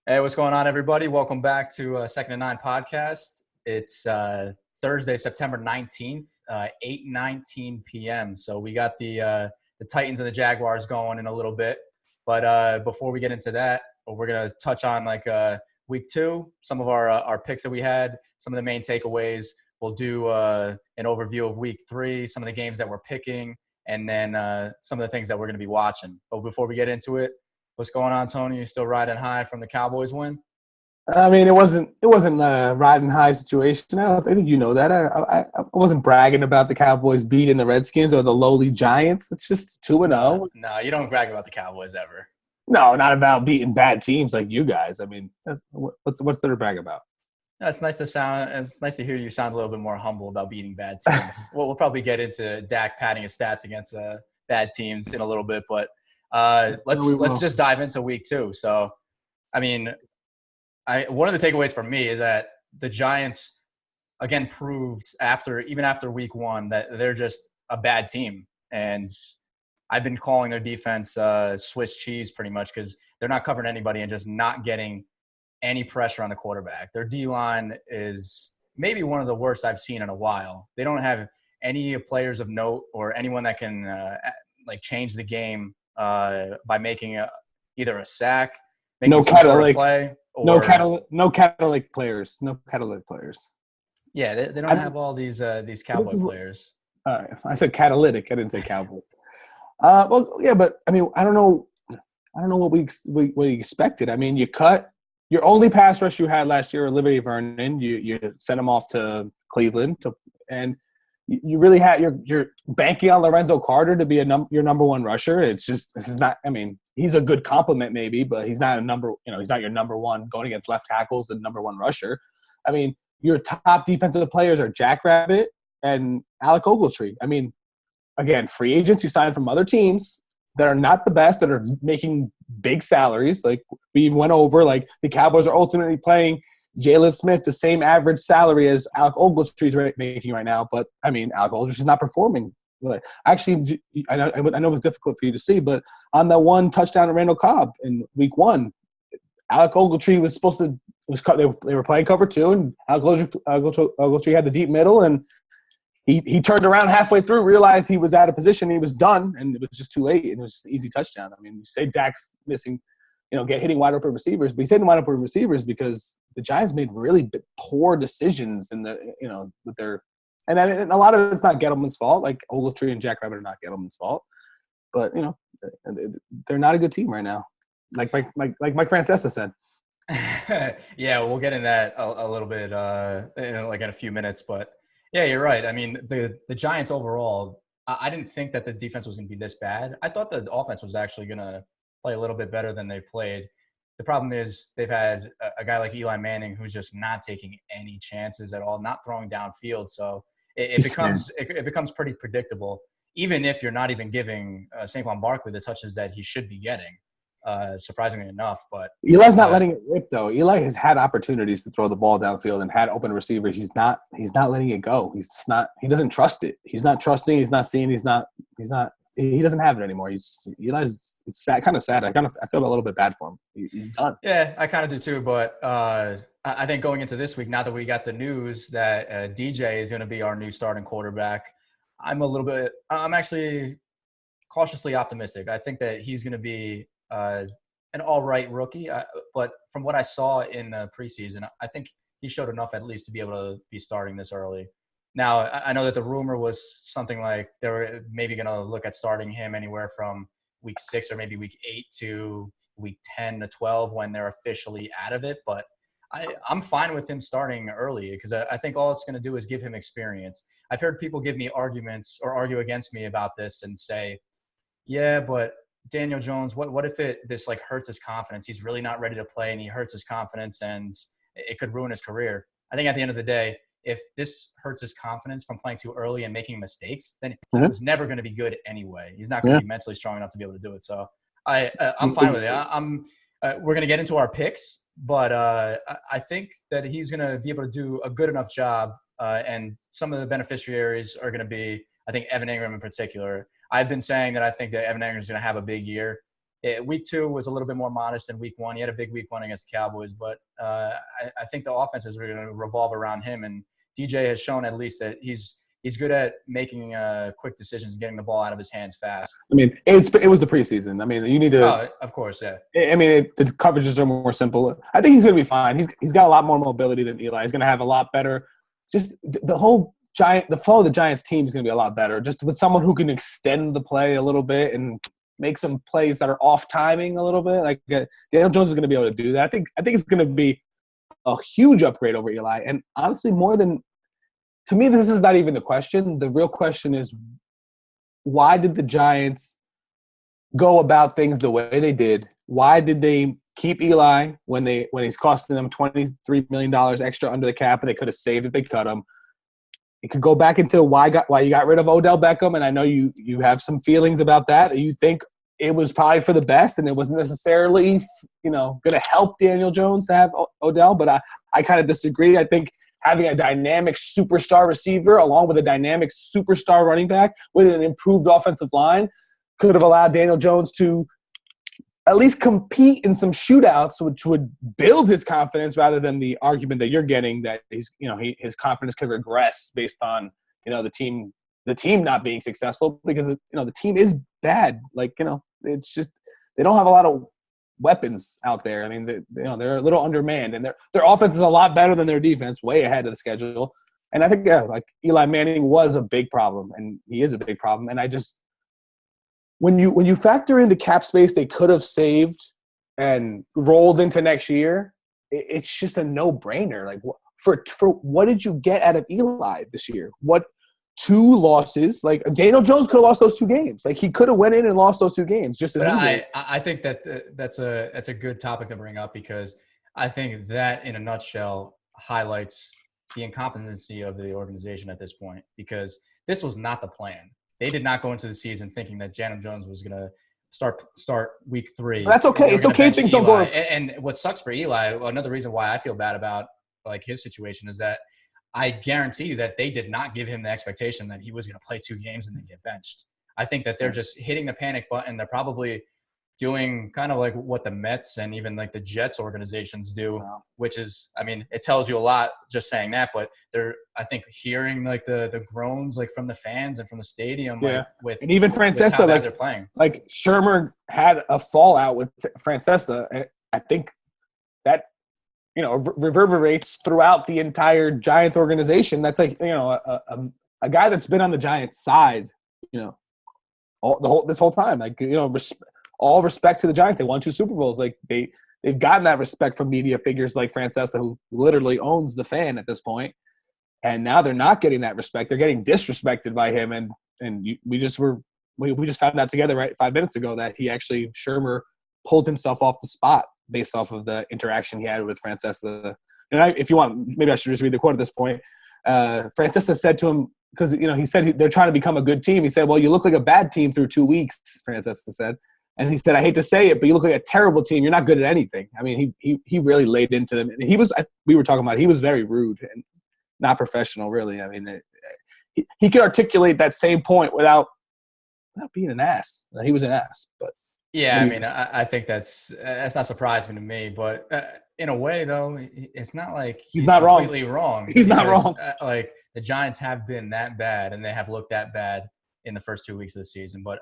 Hey, what's going on, everybody? Welcome back to 2nd&9 podcast. It's Thursday, September 19th, 8:19 p.m. So we got the Titans and the Jaguars going in a little bit. But before we get into that, we're going to touch on week two, some of our picks that we had, some of the main takeaways. We'll do an overview of week three, some of the games that we're picking, and then some of the things that we're going to be watching. But before we get into it, what's going on, Tony? You still riding high from the Cowboys win? I mean, it wasn't a riding high situation. I think you know that. I wasn't bragging about the Cowboys beating the Redskins or the lowly Giants. It's just 2-0. No, you don't brag about the Cowboys ever. No, not about beating bad teams like you guys. I mean, what's there to brag about? No, it's nice to sound. It's nice to hear you sound a little bit more humble about beating bad teams. We'll probably get into Dak padding his stats against bad teams in a little bit, but let's just dive into week two. So, I mean, one of the takeaways for me is that the Giants again proved even after week one that they're just a bad team, and I've been calling their defense Swiss cheese pretty much because they're not covering anybody and just not getting any pressure on the quarterback. Their D-line is maybe one of the worst I've seen in a while. They don't have any players of note or anyone that can change the game by making either a sack, making some sort of play. No catalytic players. No catalytic players. Yeah, they don't have all these Cowboy players. All right, I said catalytic. I didn't say Cowboy. Well, yeah, but I mean, I don't know what we expected. I mean, you cut your only pass rush you had last year, Olivier Vernon. You sent him off to Cleveland, and you really had you're banking on Lorenzo Carter to be your number one rusher. This is not. I mean, he's a good compliment maybe, but he's not he's not your number one going against left tackles and number one rusher. I mean, your top defensive players are Jack Rabbit and Alec Ogletree. I mean, again, free agents you signed from other teams that are not the best, that are making big salaries. Like we went over, like the Cowboys are ultimately playing Jalen Smith the same average salary as Alec Ogletree's making right now. But, I mean, Alec Ogletree is not performing. Actually, I know it was difficult for you to see, but on the one touchdown to Randall Cobb in week one, Alec Ogletree was supposed to – they were playing cover two, and Alec Ogletree had the deep middle, and he turned around halfway through, realized he was out of position, he was done, and it was just too late, and it was an easy touchdown. I mean, you say Dak's missing – hitting wide open receivers. But he's hitting wide open receivers because the Giants made really poor decisions with their – and a lot of it's not Gettleman's fault. Like Ogletree and Jack Rabbit are not Gettleman's fault. But, they're not a good team right now. Like Mike Francesa said. Yeah, we'll get in that a little bit in a few minutes. But, yeah, you're right. I mean, the Giants overall, I didn't think that the defense was going to be this bad. I thought the offense was actually going to play a little bit better than they played. The problem is they've had a guy like Eli Manning who's just not taking any chances at all, not throwing downfield. So it becomes pretty predictable, even if you're not even giving Saquon Barkley the touches that he should be getting, surprisingly enough. But Eli's not letting it rip, though. Eli has had opportunities to throw the ball downfield and had open receivers. He's not letting it go. He doesn't trust it. He's not trusting. He's not seeing. He doesn't have it anymore. It's sad, kind of sad. I feel a little bit bad for him. He's done. Yeah, I kind of do too. But I think going into this week, now that we got the news that DJ is going to be our new starting quarterback, I'm actually cautiously optimistic. I think that he's going to be an all right rookie. But from what I saw in the preseason, I think he showed enough at least to be able to be starting this early. Now, I know that the rumor was something like they were maybe going to look at starting him anywhere from week 6 or maybe week 8 to week 10 to 12 when they're officially out of it. But I'm fine with him starting early because I think all it's going to do is give him experience. I've heard people give me arguments or argue against me about this and say, yeah, but Daniel Jones, what if this hurts his confidence? He's really not ready to play and he hurts his confidence and it could ruin his career. I think at the end of the day, if this hurts his confidence from playing too early and making mistakes, then he was never going to be good anyway. He's not going to be mentally strong enough to be able to do it. So I'm fine with it. We're going to get into our picks, but I think that he's going to be able to do a good enough job. And some of the beneficiaries are going to be, I think, Evan Ingram in particular. I've been saying that I think that Evan Ingram is going to have a big year. week 2 was a little bit more modest than week 1. He had a big week 1 against the Cowboys, but I think the offenses are going to revolve around him. And DJ has shown at least that he's good at making quick decisions, getting the ball out of his hands fast. I mean, it was the preseason. I mean, you need to. Oh, of course, yeah. I mean, the coverages are more simple. I think he's going to be fine. He's got a lot more mobility than Eli. He's going to have a lot better. Just the flow of the Giants team is going to be a lot better. Just with someone who can extend the play a little bit and make some plays that are off timing a little bit. Like Daniel Jones is going to be able to do that. I think it's going to be a huge upgrade over Eli. And honestly, to me, this is not even the question. The real question is, why did the Giants go about things the way they did? Why did they keep Eli when he's costing them $23 million extra under the cap, and they could have saved if they cut him? It could go back into why you got rid of Odell Beckham, and I know you have some feelings about that. You think it was probably for the best, and it wasn't necessarily going to help Daniel Jones to have Odell. But I kind of disagree. I think having a dynamic superstar receiver along with a dynamic superstar running back with an improved offensive line could have allowed Daniel Jones to at least compete in some shootouts, which would build his confidence rather than the argument that you're getting that his confidence could regress based on the team not being successful, because the team is bad. Like it's just they don't have a lot of weapons out there. I mean, they're a little undermanned, and their offense is a lot better than their defense, way ahead of the schedule. And I think like Eli Manning was a big problem, and he is a big problem. And I just when you factor in the cap space they could have saved and rolled into next year, it's just a no-brainer. Like for what did you get out of Eli this year? What 2 losses? Like Daniel Jones could have lost those 2 games. Like he could have went in and lost those 2 games just as easily. I think that's a good topic to bring up, because I think that in a nutshell highlights the incompetency of the organization at this point, because this was not the plan. They did not go into the season thinking that Daniel Jones was going to start week 3. But that's okay. It's okay. Things don't go. And what sucks for Eli, another reason why I feel bad about like his situation, is that I guarantee you that they did not give him the expectation that he was going to play 2 games and then get benched. I think that they're just hitting the panic button. They're probably doing kind of like what the Mets and even like the Jets organizations do, which is, I mean, it tells you a lot just saying that, but they're, I think, hearing like the groans like from the fans and from the stadium, like and even Francesa, like they're playing. Like Shermer had a fallout with Francesa, and I think that reverberates throughout the entire Giants organization. That's like a guy that's been on the Giants side, this whole time, like all respect to the Giants. They won 2 Super Bowls. Like they've gotten that respect from media figures like Francesa, who literally owns the fan at this point. And now they're not getting that respect. They're getting disrespected by him. And we just found out together right 5 minutes ago that Shermer pulled himself off the spot based off of the interaction he had with Francesa. And if you want, maybe I should just read the quote at this point. Francesa said to him, because he said they're trying to become a good team. He said, "Well, you look like a bad team through 2 weeks." Francesa said. And he said, "I hate to say it, but you look like a terrible team. You're not good at anything." I mean, he really laid into them. And we were talking about, he was very rude and not professional, really. I mean, he could articulate that same point without being an ass. He was an ass. But yeah, I mean, I think that's not surprising to me. But in a way, though, it's not like he's not completely wrong. He's not wrong. Like the Giants have been that bad, and they have looked that bad in the first 2 weeks of the season. But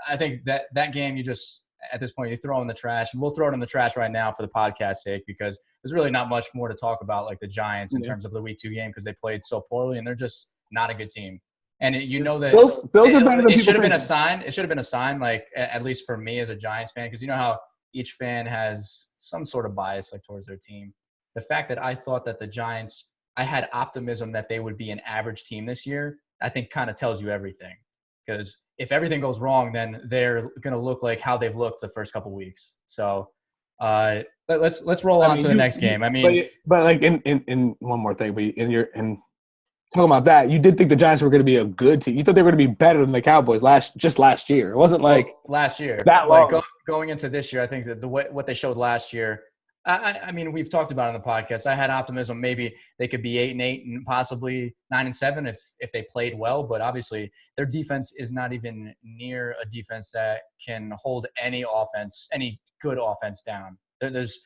I think that game, you just, at this point, you throw in the trash, and we'll throw it in the trash right now for the podcast's sake, because there's really not much more to talk about like the Giants in terms of the week 2 game, because they played so poorly and they're just not a good team. And that Bills are better than it should have been a sign. It should have been a sign, like at least for me as a Giants fan, because you know how each fan has some sort of bias like towards their team. The fact that I thought that the Giants, I had optimism that they would be an average team this year, I think kind of tells you everything. Because if everything goes wrong, then they're going to look like how they've looked the first couple of weeks. So let's roll on to the next game. I mean, but like in one more thing, but in talking about that, you did think the Giants were going to be a good team. You thought they were going to be better than the Cowboys last year. It wasn't like last year that long. Like going into this year, I think that what they showed last year, I mean, we've talked about it on the podcast. I had optimism maybe they could be 8-8 and possibly 9-7 if they played well. But obviously, their defense is not even near a defense that can hold any good offense down. There's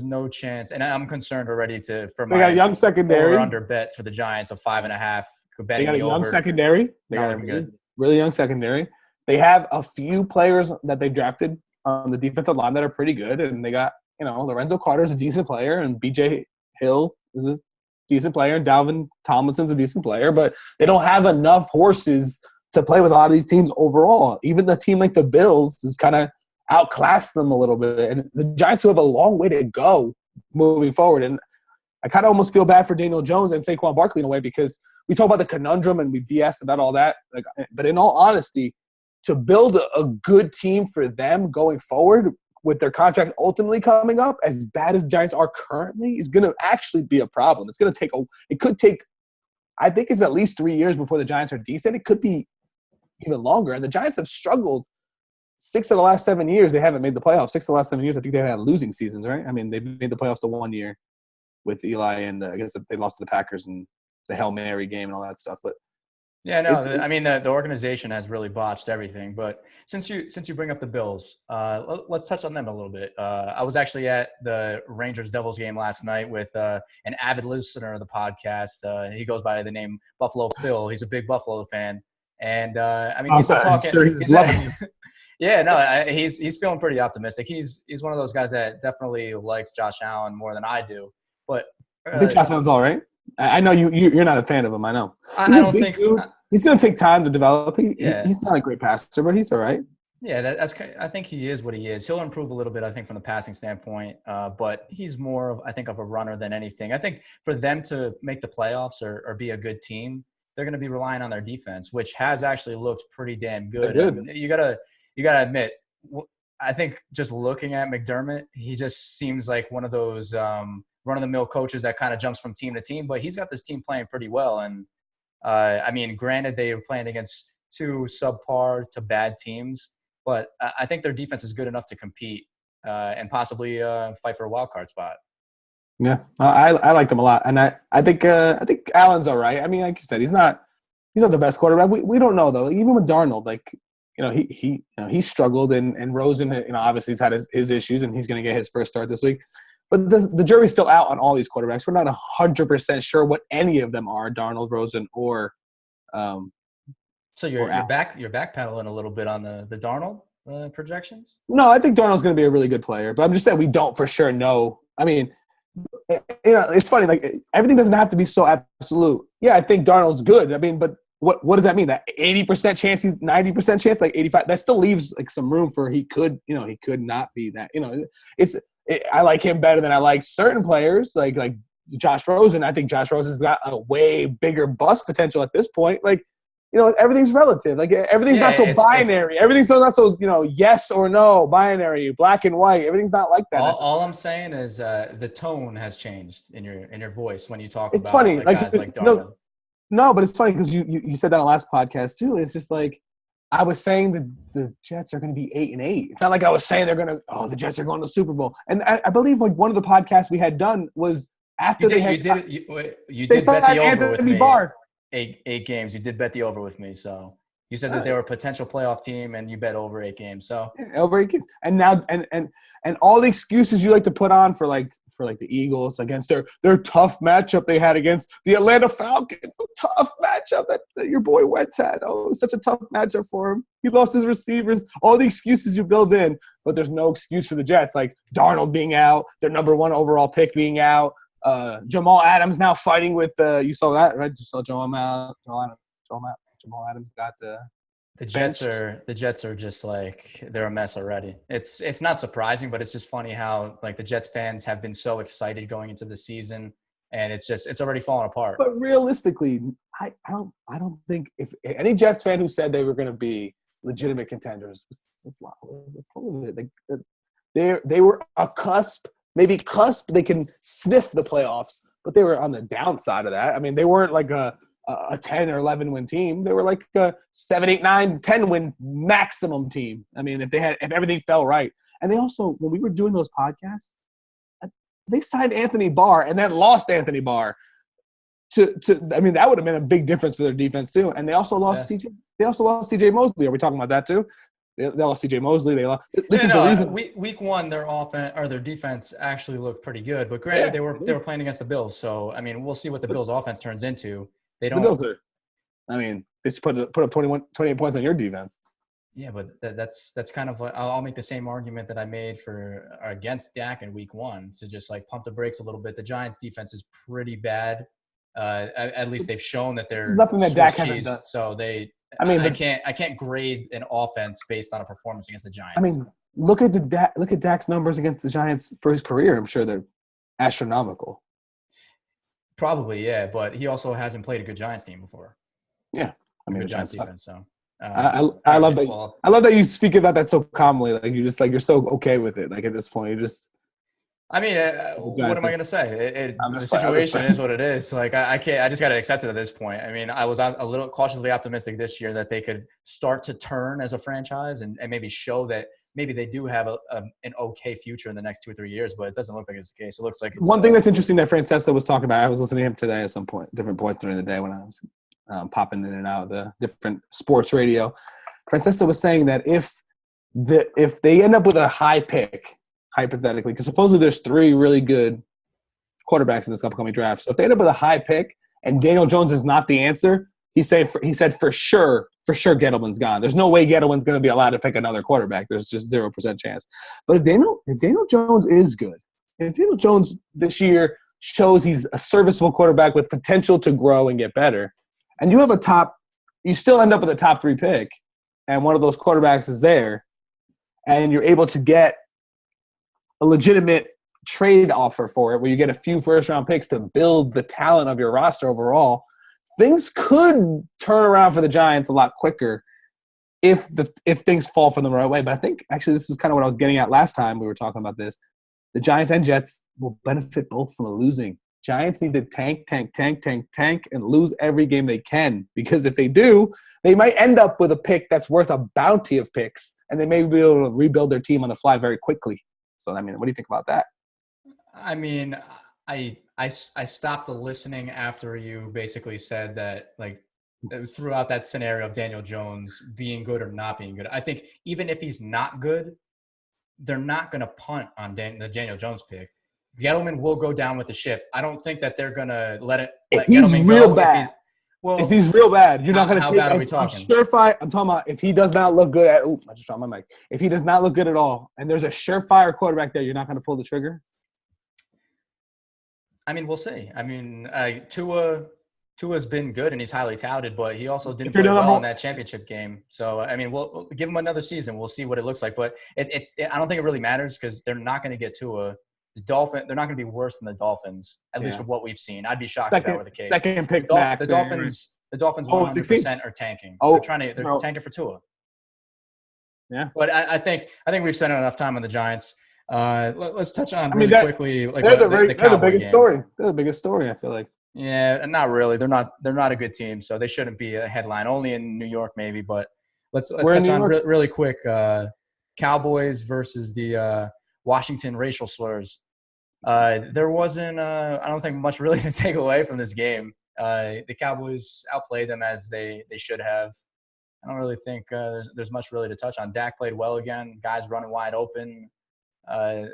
no chance, and I'm concerned already for They got a my young secondary. over/under bet for the Giants of 5.5. They got a young secondary. They got a good. really young secondary. They have a few players that they drafted on the defensive line that are pretty good, and they got Lorenzo Carter's a decent player, and B.J. Hill is a decent player, and Dalvin Tomlinson's a decent player, but they don't have enough horses to play with a lot of these teams overall. Even the team like the Bills has kind of outclassed them a little bit, and the Giants who have a long way to go moving forward. And I kind of almost feel bad for Daniel Jones and Saquon Barkley in a way because we talk about the conundrum and we BS about all that. But in all honesty, to build a good team for them going forward with their contract ultimately coming up, as bad as Giants are currently, is going to actually be a problem. It's going to take I think it's at least 3 years before the Giants are decent. It could be even longer. And the Giants have struggled 6 of the last 7 years. They haven't made the playoffs. 6 of the last 7 years, I think they've had losing seasons, right? I mean, they've made the playoffs the 1 year with Eli, and I guess they lost to the Packers and the Hail Mary game and all that stuff. But yeah, no, I mean the organization has really botched everything. But since you bring up the Bills, let's touch on them a little bit. I was actually at the Rangers-Devils game last night with an avid listener of the podcast. He goes by the name Buffalo Phil. He's a big Buffalo fan, and I mean he's been talking. Sure he's loving it. Yeah, no, he's feeling pretty optimistic. He's one of those guys that definitely likes Josh Allen more than I do. But I think Josh Allen's all right. I know you're not a fan of him. I know. I don't think he's going to take time to develop. He's not a great passer, but he's all right. Yeah, I think he is what he is. He'll improve a little bit, I think, from the passing standpoint. But he's more of, I think, of a runner than anything. I think for them to make the playoffs or be a good team, they're going to be relying on their defense, which has actually looked pretty damn good. I mean, you gotta admit, I think just looking at McDermott, he just seems like one of those run-of-the-mill coaches that kind of jumps from team to team. But he's got this team playing pretty well. And, I mean, granted, they were playing against 2 subpar to bad teams. But I think their defense is good enough to compete and possibly fight for a wild card spot. Yeah, I like them a lot, and I think Allen's all right. I mean, like you said, he's not the best quarterback. We don't know though. Even with Darnold, he struggled, and Rosen, obviously he's had his issues, and he's going to get his first start this week. But the jury's still out on all these quarterbacks. We're not 100% sure what any of them are, Darnold, Rosen, or. So you're backpedaling a little bit on the Darnold projections? No, I think Darnold's going to be a really good player, but I'm just saying we don't for sure know. I mean, it's funny. Like everything doesn't have to be so absolute. Yeah, I think Darnold's good. I mean, but what does that mean? That 80% chance, he's 90% chance, like 85. That still leaves like some room for he could not be that. I like him better than I like certain players, like Josh Rosen. I think Josh Rosen's got a way bigger bust potential at this point. Like. Everything's relative. Like everything's not so binary. Everything's not so yes or no, binary, black and white. Everything's not like that. All I'm saying is the tone has changed in your voice when you talk about funny. Guys like Darnold. No, but it's funny because you said that on the last podcast too. It's just like I was saying that the Jets are going to be 8-8. It's not like I was saying the Jets are going to the Super Bowl. And I believe like one of the podcasts we had done was after you did bet the over with me. Barr. 8 games. You did bet the over with me, so you said that they were a potential playoff team, and you bet over 8 games. So over 8 games, and now and all the excuses you like to put on for the Eagles against their tough matchup they had against the Atlanta Falcons, a tough matchup that your boy Wentz had. Oh, it was such a tough matchup for him. He lost his receivers. All the excuses you build in, but there's no excuse for the Jets, like Darnold being out, their number 1 overall pick being out. Jamal Adams now fighting with you saw that, right? You saw Jamal Adams got the Jets are just like they're a mess already. It's not surprising, but it's just funny how like the Jets fans have been so excited going into the season, and it's already falling apart. But realistically, I don't think if any Jets fan who said they were going to be legitimate contenders, they were a cusp. Maybe they can sniff the playoffs, but they were on the downside of that. I mean, they weren't like a 10 or 11 win team. They were like a 7, 8, 9, 10 win maximum team. I mean, if everything fell right. And they also, when we were doing those podcasts, they signed Anthony Barr and then lost Anthony Barr. I mean, that would have been a big difference for their defense too. And they also lost CJ. They also lost CJ Mosley. Are we talking about that too? They lost CJ Mosley. They lost. The reason. Week one, their offense or their defense actually looked pretty good. But granted, they were playing against the Bills. So I mean, we'll see what the Bills' offense turns into. They don't. The Bills are. I mean, they just put up 28 points on your defense. Yeah, but that's kind of like I'll make the same argument that I made against Dak in week one to just like pump the brakes a little bit. The Giants' defense is pretty bad. At least they've shown that they're nothing that Dak hasn't done. So I can't grade an offense based on a performance against the Giants. I mean, look at Dak's numbers against the Giants for his career. I'm sure they're astronomical. Probably, yeah, but he also hasn't played a good Giants team before. Yeah, I mean, the Giants defense. So I love that. Well, I love that you speak about that so calmly. Like you're so okay with it. Like at this point, you're just. I mean, what am I going to say? The situation is what it is. Like I can't. I just got to accept it at this point. I mean, I was a little cautiously optimistic this year that they could start to turn as a franchise and maybe show that maybe they do have an okay future in the next 2 or 3 years. But it doesn't look like it's the case. It looks like it's, one thing that's interesting that Francesco was talking about. I was listening to him today at some point, different points during the day when I was popping in and out of the different sports radio. Francesco was saying that if they end up with a high pick. Hypothetically, because supposedly there's 3 really good quarterbacks in this upcoming draft. So if they end up with a high pick and Daniel Jones is not the answer, he said for sure Gettleman's gone. There's no way Gettleman's going to be allowed to pick another quarterback. There's just 0% chance. But if Daniel Jones is good, if Daniel Jones this year shows he's a serviceable quarterback with potential to grow and get better, and you still end up with a top 3 pick, and one of those quarterbacks is there, and you're able to get a legitimate trade offer for it where you get a few first-round picks to build the talent of your roster overall, things could turn around for the Giants a lot quicker if things fall from the right way. But I think actually this is kind of what I was getting at last time we were talking about this. The Giants and Jets will benefit both from losing. Giants need to tank, and lose every game they can, because if they do, they might end up with a pick that's worth a bounty of picks, and they may be able to rebuild their team on the fly very quickly. So, I mean, what do you think about that? I mean, I stopped listening after you basically said that, like, throughout that scenario of Daniel Jones being good or not being good. I think even if he's not good, they're not going to punt on the Daniel Jones pick. Gettleman will go down with the ship. I don't think that they're going to let Gettleman real go. Bad. If he's real bad, you're not going to take – how bad are we talking? Surefire. I'm talking about if he does not look good at – I just dropped my mic. If he does not look good at all and there's a surefire quarterback there, you're not going to pull the trigger? I mean, we'll see. I mean, Tua's been good and he's highly touted, but he also didn't play well in that championship game. So, I mean, we'll give him another season. We'll see what it looks like. But I don't think it really matters because they're not going to get Tua. They're not going to be worse than the Dolphins, at least from what we've seen. I'd be shocked if that were the case. Second pick the Dolphins 100% are tanking. They're tanking for Tua. Yeah. But I think we've spent enough time on the Giants. Let's touch on quickly. Like they're the biggest game. story. They're the biggest story, I feel like. Yeah, not really. They're not a good team, so they shouldn't be a headline. Only in New York, maybe. But let's touch on really quick. Cowboys versus the Washington racial slurs. There wasn't, I don't think, much really to take away from this game. The Cowboys outplayed them as they should have. I don't really think there's much really to touch on. Dak played well again. Guys running wide open.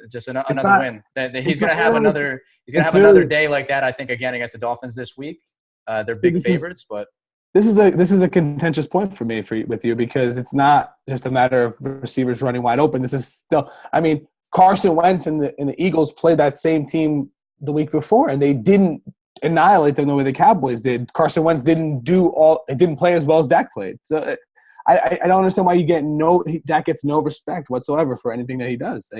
Just another win. He's going to have another day like that, I think, again against the Dolphins this week. They're big favorites, but this is a contentious point for me with you, because it's not just a matter of receivers running wide open. This is still, I mean, Carson Wentz and the Eagles played that same team the week before, and they didn't annihilate them the way the Cowboys did. Carson Wentz didn't play as well as Dak played. So I don't understand why Dak gets no respect whatsoever for anything that he does.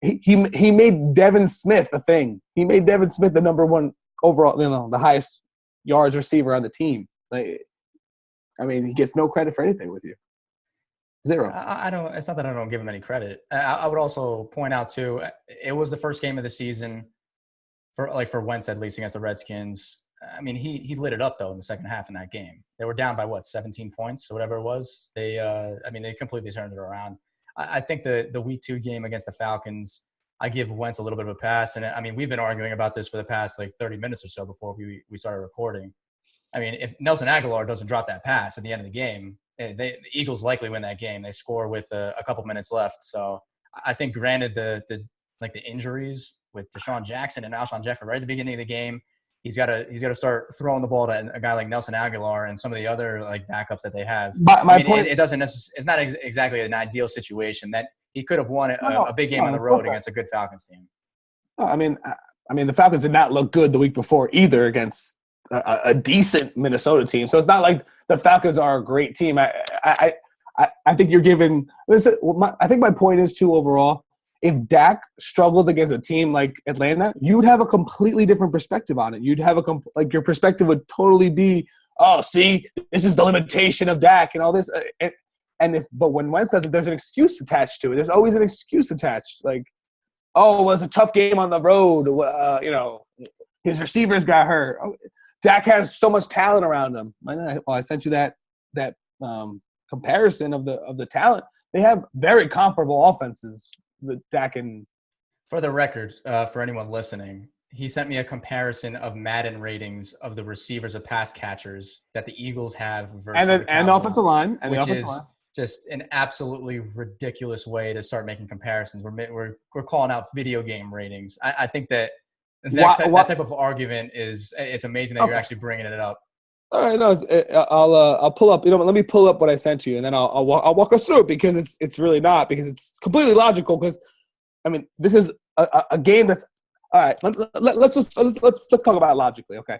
He made Devin Smith a thing. He made Devin Smith the number one overall, the highest yards receiver on the team. He gets no credit for anything with you. Zero. I don't. It's not that I don't give him any credit. I would also point out too, it was the first game of the season for Wentz, at least against the Redskins. I mean, he lit it up though in the second half in that game. They were down by 17 points or whatever it was. They completely turned it around. I think the week 2 game against the Falcons, I give Wentz a little bit of a pass. And I mean, we've been arguing about this for the past like 30 minutes or so before we started recording. I mean, if Nelson Aguilar doesn't drop that pass at the end of the game, the Eagles likely win that game. They score with a couple minutes left. So I think, granted, the injuries with Deshaun Jackson and Alshon Jeffrey right at the beginning of the game, he's got to start throwing the ball to a guy like Nelson Aguilar and some of the other like backups that they have. My point, it doesn't it's not exactly an ideal situation that he could have won a big game on the road against a good Falcons team. No, I mean, the Falcons did not look good the week before either against a decent Minnesota team. So it's not like the Falcons are a great team. I think you're giving. Listen, I think my point is too overall. If Dak struggled against a team like Atlanta, you'd have a completely different perspective on it. You'd have your perspective would totally be, oh, see, this is the limitation of Dak and all this. But when Wentz does it, there's an excuse attached to it. There's always an excuse attached. Like, oh, it was a tough game on the road. His receivers got hurt. Dak has so much talent around him. Well, I sent you that comparison of the talent. They have very comparable offenses with Dak and. For the record, for anyone listening, he sent me a comparison of Madden ratings of the receivers of pass catchers that the Eagles have versus the Cowboys, and the offensive line, which is just an absolutely ridiculous way to start making comparisons. We're calling out video game ratings. I think that type of argument it's amazing that you're actually bringing it up. All right, no, I'll pull up. Let me pull up what I sent you, and then I'll walk us through it because it's really not, because it's completely logical. Because I mean, this is a game that's all right. Let's talk about it logically. Okay,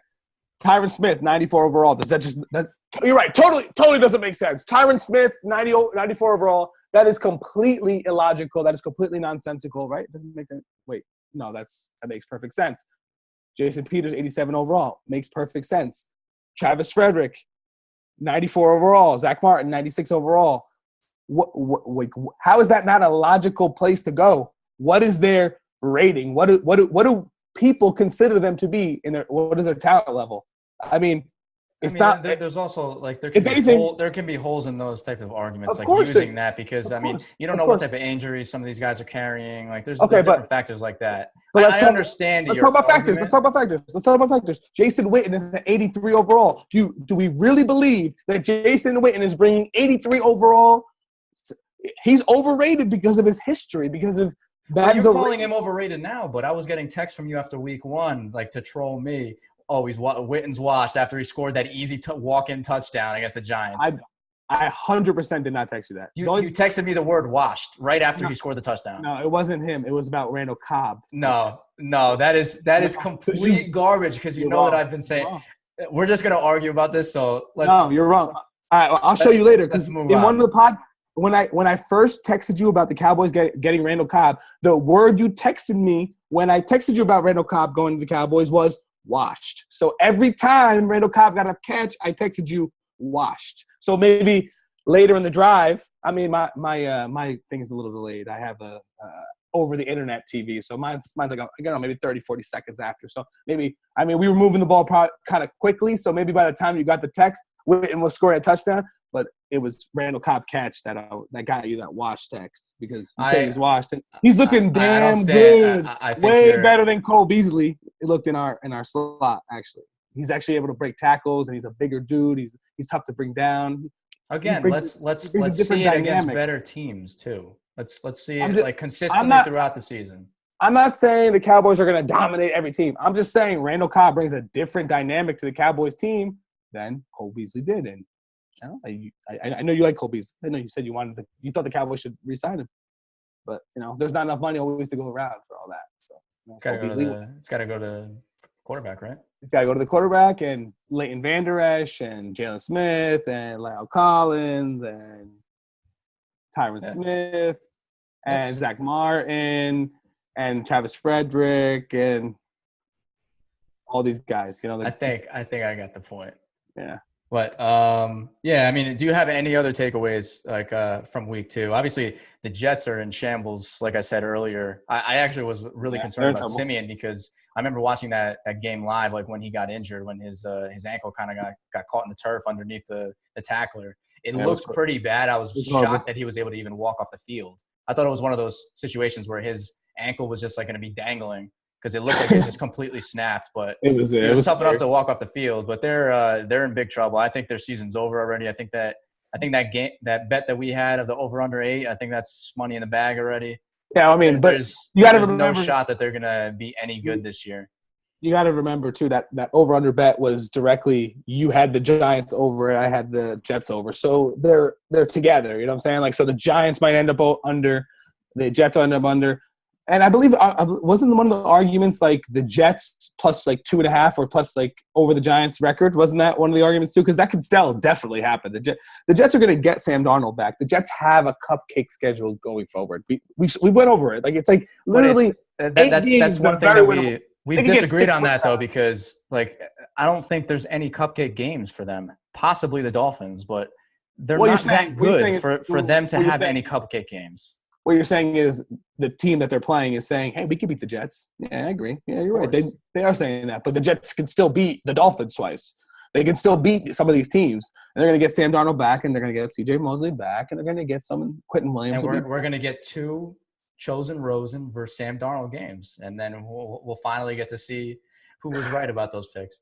Tyron Smith, 94 overall. Does that just that? You're right. Totally doesn't make sense. Tyron Smith, 94 overall. That is completely illogical. That is completely nonsensical. Right? Doesn't make sense. Wait, no, that makes perfect sense. Jason Peters, 87 overall, makes perfect sense. Travis Frederick, 94 overall. Zach Martin, 96 overall. How is that not a logical place to go? What is their rating? What do people consider them to be what is their talent level? I mean, there's also like there can be holes in those type of arguments, like using that because I mean you don't know what type of injuries some of these guys are carrying. Like there's different factors like that. I understand. Let's talk about factors. Let's talk about factors. Jason Witten is an 83 overall. Do we really believe that Jason Witten is bringing 83 overall? He's overrated because of his history. Because of that. You're calling him overrated now, but I was getting texts from you after week 1, like to troll me. Oh, Witten's washed after he scored that easy walk-in touchdown against the Giants. I 100% did not text you that. You texted me the word washed right after he scored the touchdown. No, it wasn't him. It was about Randall Cobb. No, that is complete garbage because you know that I've been saying – we're just going to argue about this, so let's – No, you're wrong. All right, I'll show you later. Let's move on. One of the when I first texted you about the Cowboys getting Randall Cobb, the word you texted me when I texted you about Randall Cobb going to the Cowboys was – washed. So every time Randall Cobb got a catch, I texted you washed. So maybe later in the drive, I mean my thing is a little delayed. I have a over the internet TV, so mine's like maybe 30, 40 seconds after. So maybe we were moving the ball kind of quickly. So maybe by the time you got the text, Witten was scoring a touchdown. But it was Randall Cobb catch that got you that wash text because you say he's washed. And he's looking damn good, way better than Cole Beasley. It looked in our slot actually. He's actually able to break tackles, and he's a bigger dude. He's tough to bring down. Again, let's see it against better teams too. Let's see it consistently throughout the season. I'm not saying the Cowboys are going to dominate every team. I'm just saying Randall Cobb brings a different dynamic to the Cowboys team than Cole Beasley did. And I know you like Cole Beasley. I know you said you thought the Cowboys should re-sign him, but there's not enough money always to go around for all that. So it's got to go to quarterback, right? It's got to go to the quarterback and Leighton Vander Esch and Jalen Smith and Lyle Collins and Tyron Smith and Zach Martin and Travis Frederick and all these guys. I think I got the point. Yeah. But, I mean, do you have any other takeaways from week 2? Obviously, the Jets are in shambles, like I said earlier. I actually was really concerned about Simeon because I remember watching that game live, like when he got injured, when his ankle kind of got caught in the turf underneath the tackler. It looked pretty bad. I was shocked that he was able to even walk off the field. I thought it was one of those situations where his ankle was just like going to be dangling because it looked like it was just completely snapped. But It was he was tough scary. enough to walk off the field. But they're in big trouble. I think their season's over already. I think that game, that bet that we had of the over under 8, I think that's money in the bag already. Yeah, I mean, but There's you got to no remember shot that they're going to be any good this year. you got to remember too that over under bet was directly you had the Giants over, I had the Jets over, so they're together. You know what I'm saying? Like, so the Giants might end up under, the Jets end up under, and I believe wasn't one of the arguments like the Jets plus like 2.5 or plus like over the Giants record? Wasn't that one of the arguments too? Because that could still definitely happen. The Jets are going to get Sam Darnold back. The Jets have a cupcake schedule going forward. We went over it. Like, it's like literally that's one thing that we've disagreed on that though, times. because like I don't think there's any cupcake games for them. Possibly the Dolphins, but they're not that good for them to have any cupcake games. What you're saying is the team that they're playing is saying, hey, we can beat the Jets. Yeah, I agree. Yeah, you're right. They are saying that. But the Jets can still beat the Dolphins twice. They can still beat some of these teams. And they're going to get Sam Darnold back, and they're going to get C.J. Mosley back, and they're going to get some Quentin Williams. And we're going to get 2 Chosen Rosen versus Sam Darnold games. And then we'll finally get to see who was right about those picks.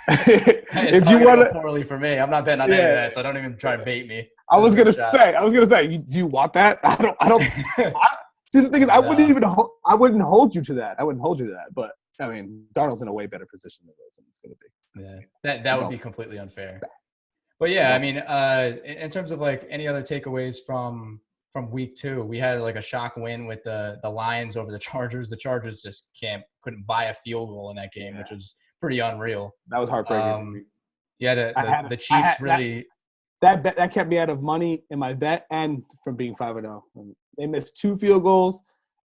If you want to poorly for me, I'm not betting on any of that, so don't even try to bait me. I was gonna say, do you want that? I don't. See, the thing is, I wouldn't hold you to that. But I mean, Darnold's in a way better position than Rosen. It's gonna be. Yeah, that would be completely unfair. But yeah, I mean, in terms of like any other takeaways from week 2, we had like a shock win with the Lions over the Chargers. The Chargers just couldn't buy a field goal in that game, which was pretty unreal. That was heartbreaking. Yeah, the Chiefs really. That kept me out of money in my bet and from being 5-0. They missed 2 field goals,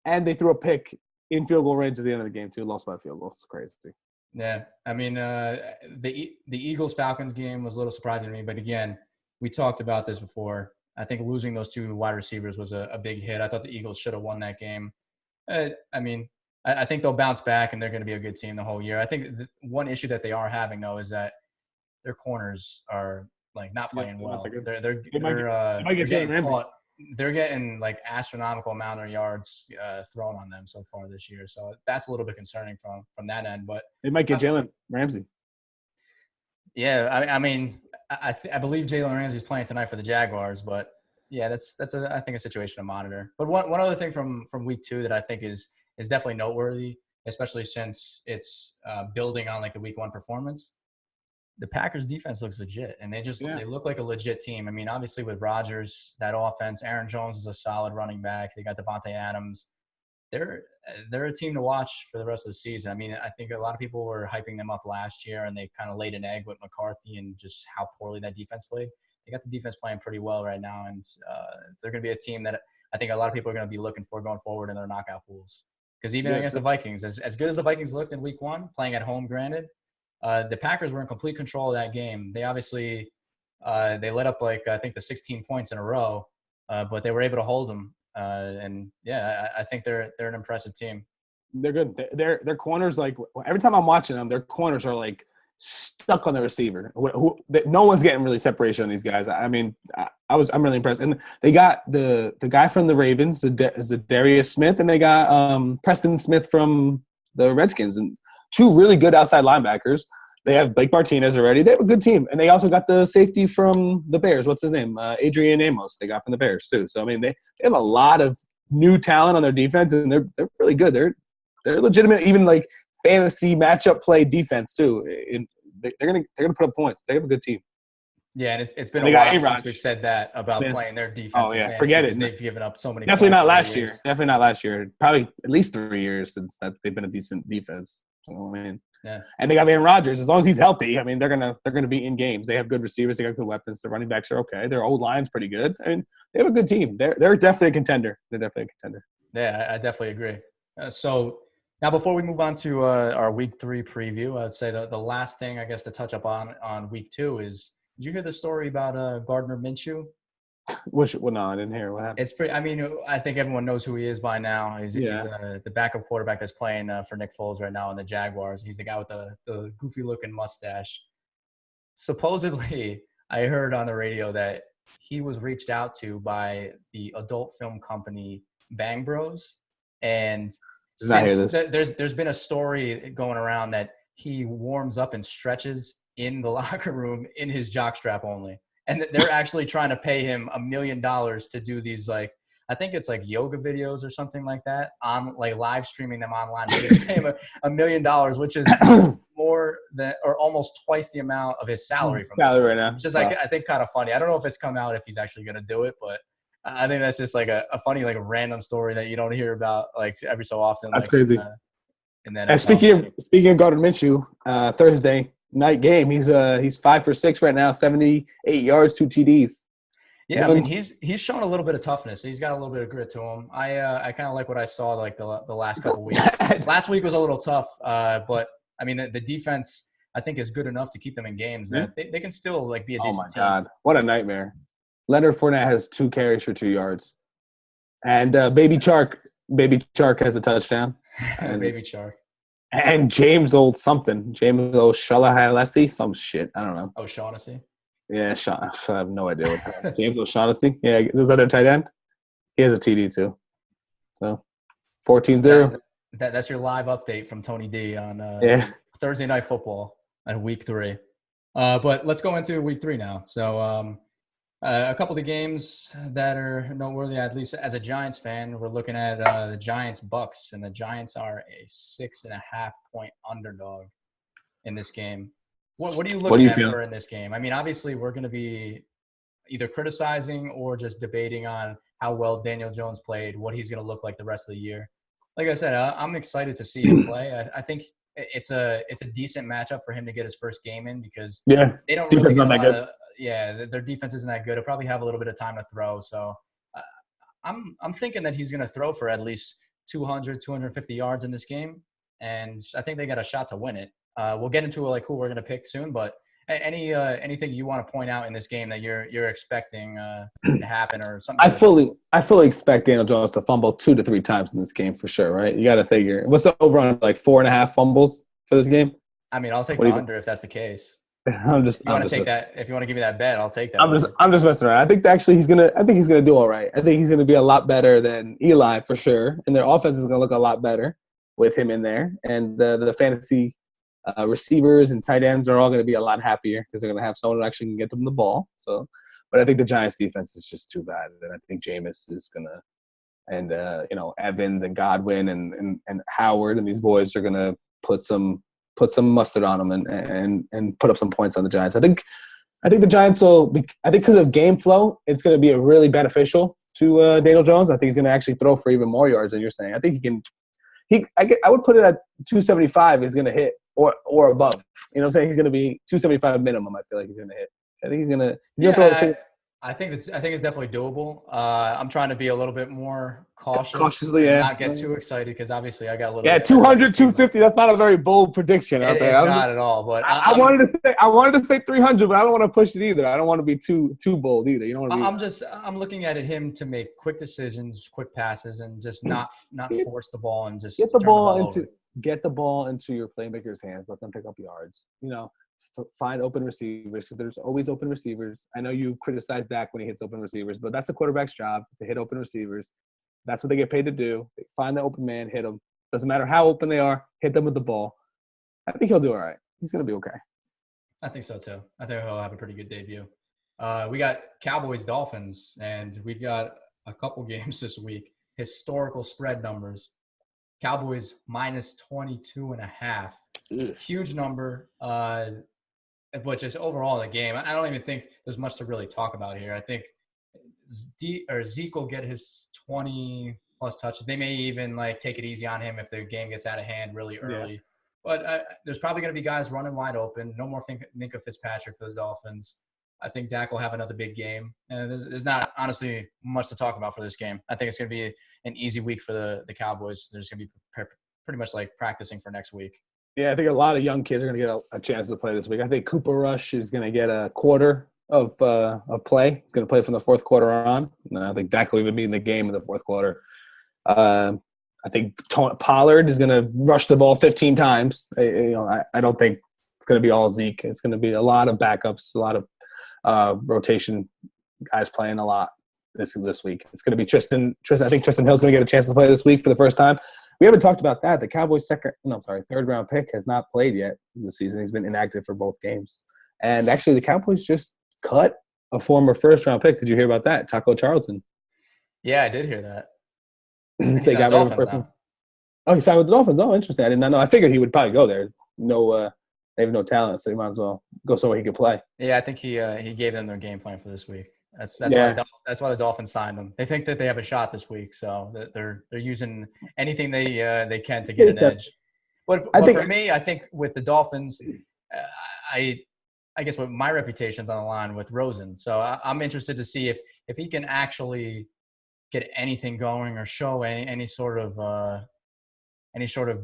and they threw a pick in field goal range at the end of the game too. Lost by a field goal. It's crazy. Yeah, I mean, the Eagles-Falcons game was a little surprising to me, but again, we talked about this before. I think losing those 2 wide receivers was a big hit. I thought the Eagles should have won that game. I mean, I think they'll bounce back, and they're going to be a good team the whole year. I think one issue that they are having, though, is that their corners are like not playing well. They're getting like astronomical amount of yards thrown on them so far this year. So that's a little bit concerning from that end. But they might get Jalen Ramsey. Yeah, I mean, I believe Jalen Ramsey's playing tonight for the Jaguars. But yeah, that's I think a situation to monitor. But one other thing from week 2 that I think is definitely noteworthy, especially since it's building on like the week 1 performance. The Packers defense looks legit, and they look like a legit team. I mean, obviously with Rodgers, that offense, Aaron Jones is a solid running back. They got Devontae Adams. They're a team to watch for the rest of the season. I mean, I think a lot of people were hyping them up last year, and they kind of laid an egg with McCarthy and just how poorly that defense played. They got the defense playing pretty well right now, and they're going to be a team that I think a lot of people are going to be looking for going forward in their knockout pools. Because even against the Vikings, as good as the Vikings looked in week 1, playing at home, granted, the Packers were in complete control of that game. They obviously they let up like I think the 16 points in a row, but they were able to hold them. And yeah, I think they're an impressive team. They're good. Their corners, like every time I'm watching them, their corners are like stuck on the receiver. No one's getting really separation on these guys. I mean, I'm really impressed. And they got the guy from the Ravens, the Darius Smith, and they got Preston Smith from the Redskins, and 2 really good outside linebackers. They have Blake Martinez already. They have a good team. And they also got the safety from the Bears. What's his name? Adrian Amos. They got from the Bears too. So, I mean, they have a lot of new talent on their defense, and they're really good. They're legitimate, even like fantasy matchup play defense too. And they're gonna put up points. They have a good team. Yeah, and it's been a while since we've said that about playing their defense. Oh, yeah. Forget it. They've given up so many Definitely points not last year. Definitely not last year. Probably at least 3 years since that they've been a decent defense. So, I mean, yeah. And they got Aaron Rodgers. As long as he's healthy, I mean, they're gonna be in games. They have good receivers. They got good weapons. The running backs are okay. Their old line's pretty good. I mean, they have a good team. They're definitely a contender. Yeah, I definitely agree. So now, before we move on to our week 3 preview, I'd say the last thing I guess to touch up on week 2 is, did you hear the story about Gardner Minshew? No, I didn't hear. What happened? It's pretty. I mean, I think everyone knows who he is by now. He's the backup quarterback that's playing for Nick Foles right now in the Jaguars. He's the guy with the goofy-looking mustache. Supposedly, I heard on the radio that he was reached out to by the adult film company Bang Bros. And Did not hear since this. there's been a story going around that he warms up and stretches in the locker room in his jockstrap only. And they're actually trying to pay him $1 million to do these, like, I think it's like yoga videos or something like that, on like live streaming them online. They're going to pay him $1 million, which is more than or almost twice the amount of his salary from this Salary week, right now. which is Wow. I think kind of funny. I don't know if it's come out if he's actually going to do it, but I think that's just like a funny, like a random story that you don't hear about like every so often. That's Like crazy. in the And NFL. speaking of Gardner Minshew, Thursday night game, he's 5 for 6 right now, 78 yards, 2 TDs. Yeah, I mean he's shown a little bit of toughness. He's got a little bit of grit to him. I kind of like what I saw like the last couple weeks. Last week was a little tough, but I mean the defense I think is good enough to keep them in games that they can still like be a Oh decent my team. God, what a nightmare! Leonard Fournette has 2 carries for 2 yards, and Baby Chark has a touchdown. And, Baby Chark. And James old Shalalasi, some shit. I don't know. O'Shaughnessy. Yeah, I have no idea what James O'Shaughnessy. Yeah, there's other tight end. He has a TD too. So 14-0. That's your live update from Tony D on Thursday Night Football and Week 3. But let's go into Week 3 now. So a couple of the games that are noteworthy, at least as a Giants fan, we're looking at the Giants-Bucks, and the Giants are a 6.5-point underdog in this game. What are you looking at for in this game? I mean, obviously, we're going to be either criticizing or just debating on how well Daniel Jones played, what he's going to look like the rest of the year. Like I said, I'm excited to see him play. I think it's a decent matchup for him to get his first game in because they don't really get a lot of – their defense isn't that good. He'll probably have a little bit of time to throw. So I'm thinking that he's going to throw for at least 200, 250 yards in this game, and I think they got a shot to win it. We'll get into like who we're going to pick soon, but anything you want to point out in this game that you're expecting to happen or something? I fully expect Daniel Jones to fumble 2 to 3 times in this game for sure, right? You got to figure. What's the over on like 4.5 fumbles for this game? I mean, I'll take the under if that's the case. I'm just if you want to give me that bet, I'll take that. I'm just messing around. I think he's gonna do all right. I think he's gonna be a lot better than Eli for sure, and their offense is gonna look a lot better with him in there, and the fantasy receivers and tight ends are all going to be a lot happier because they're going to have someone who actually can get them the ball. So, but I think the Giants defense is just too bad, and I think Jameis is going to, and Evans and Godwin and Howard and these boys are going to put some mustard on them and put up some points on the Giants. I think the Giants will be, I think because of game flow, it's going to be a really beneficial to Daniel Jones. I think he's going to actually throw for even more yards than you're saying. I think he can. I would put it at 275 is going to hit or above. You know what I'm saying? He's going to be 275 minimum. I feel like he's going to hit. I think he's going to throw. I think it's definitely doable. I'm trying to be a little bit more cautiously, and not get too excited because obviously I got a little. Yeah, 200, 250. That's not a very bold prediction out there. It's not at all. But I wanted to say 300, but I don't want to push it either. I don't want to be too bold either. You know what I mean? I'm looking at him to make quick decisions, quick passes, and just not force the ball and just get the ball into your playmakers' hands. Let them pick up yards. Find open receivers because there's always open receivers. I know you criticize Dak when he hits open receivers, but that's the quarterback's job to hit open receivers. That's what they get paid to do. They find the open man, hit them. Doesn't matter how open they are, hit them with the ball. I think he'll do all right. He's going to be okay. I think so too. I think he'll have a pretty good debut. We got Cowboys Dolphins, and we've got a couple games this week. Historical spread numbers. Cowboys minus 22.5. Huge number. But just overall the game, I don't even think there's much to really talk about here. I think Zeke will get his 20-plus touches. They may even take it easy on him if the game gets out of hand really early. Yeah. But there's probably going to be guys running wide open. No more Minka Fitzpatrick for the Dolphins. I think Dak will have another big game. And there's not, honestly, much to talk about for this game. I think it's going to be an easy week for the Cowboys. They're just going to be pretty much practicing for next week. Yeah, I think a lot of young kids are going to get a chance to play this week. I think Cooper Rush is going to get a quarter of play. He's going to play from the fourth quarter on. And I think Dak will even be in the game in the fourth quarter. I think Pollard is going to rush the ball 15 times. I don't think it's going to be all Zeke. It's going to be a lot of backups, a lot of rotation guys playing a lot. this week. It's going to be Tristan. I think Tristan Hill's going to get a chance to play this week for the first time. We haven't talked about that. The Cowboys' third round pick has not played yet this season. He's been inactive for both games. And actually, the Cowboys just cut a former first round pick. Did you hear about that? Taco Charlton. Yeah, I did hear that. They got rid of the person. Oh, he signed with the Dolphins. Oh, interesting. I did not know. I figured he would probably go there. They have no talent, so he might as well go somewhere he could play. Yeah, I think he gave them their game plan for this week. That's why the Dolphins signed him. They think that they have a shot this week, so they're using anything they can to get an edge. But for me, I think with the Dolphins, I guess with my reputation's on the line with Rosen, so I'm interested to see if he can actually get anything going or show any sort of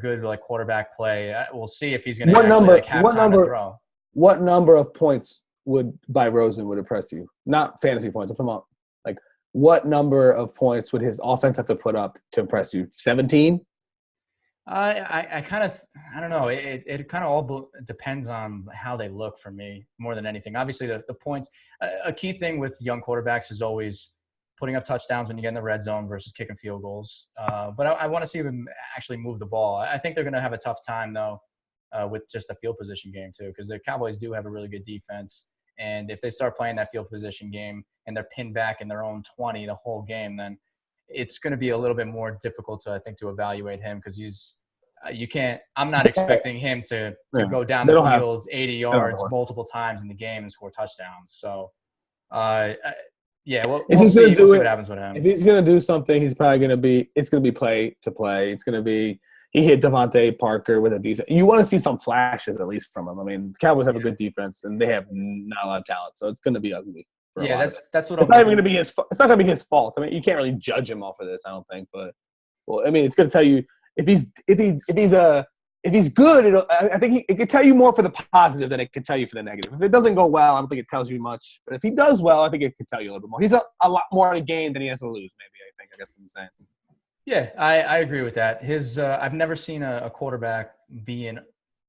good like quarterback play. We'll see if he's going to actually have time to throw. What number of points by Rosen would impress you? Not fantasy points. I'm talking about like what number of points would his offense have to put up to impress you? 17? I don't know. It kind of all depends on how they look for me more than anything. Obviously, the points. A key thing with young quarterbacks is always putting up touchdowns when you get in the red zone versus kicking field goals. But I want to see them actually move the ball. I think they're going to have a tough time, though, with just the field position game, too, because the Cowboys do have a really good defense. And if they start playing that field position game and they're pinned back in their own 20 the whole game, then it's going to be a little bit more difficult to evaluate him because I'm not expecting him to go down the field 80 yards multiple times in the game and score touchdowns. So, we'll see what happens with him. If he's going to do something, he's probably going to be – it's going to be play to play. It's going to be – he hit Devontae Parker with a decent – you want to see some flashes at least from him. I mean, the Cowboys have a good defense, and they have not a lot of talent, so it's going to be ugly. That's what it's not even going to be his – it's not going to be his fault. I mean, you can't really judge him off of this, I don't think. But, well, I mean, it's going to tell you if he's good, I think it could tell you more for the positive than it could tell you for the negative. If it doesn't go well, I don't think it tells you much. But if he does well, I think it could tell you a little bit more. He's a lot more in a game than he has to lose, maybe, I guess I'm saying. Yeah, I agree with that. I've never seen a quarterback be in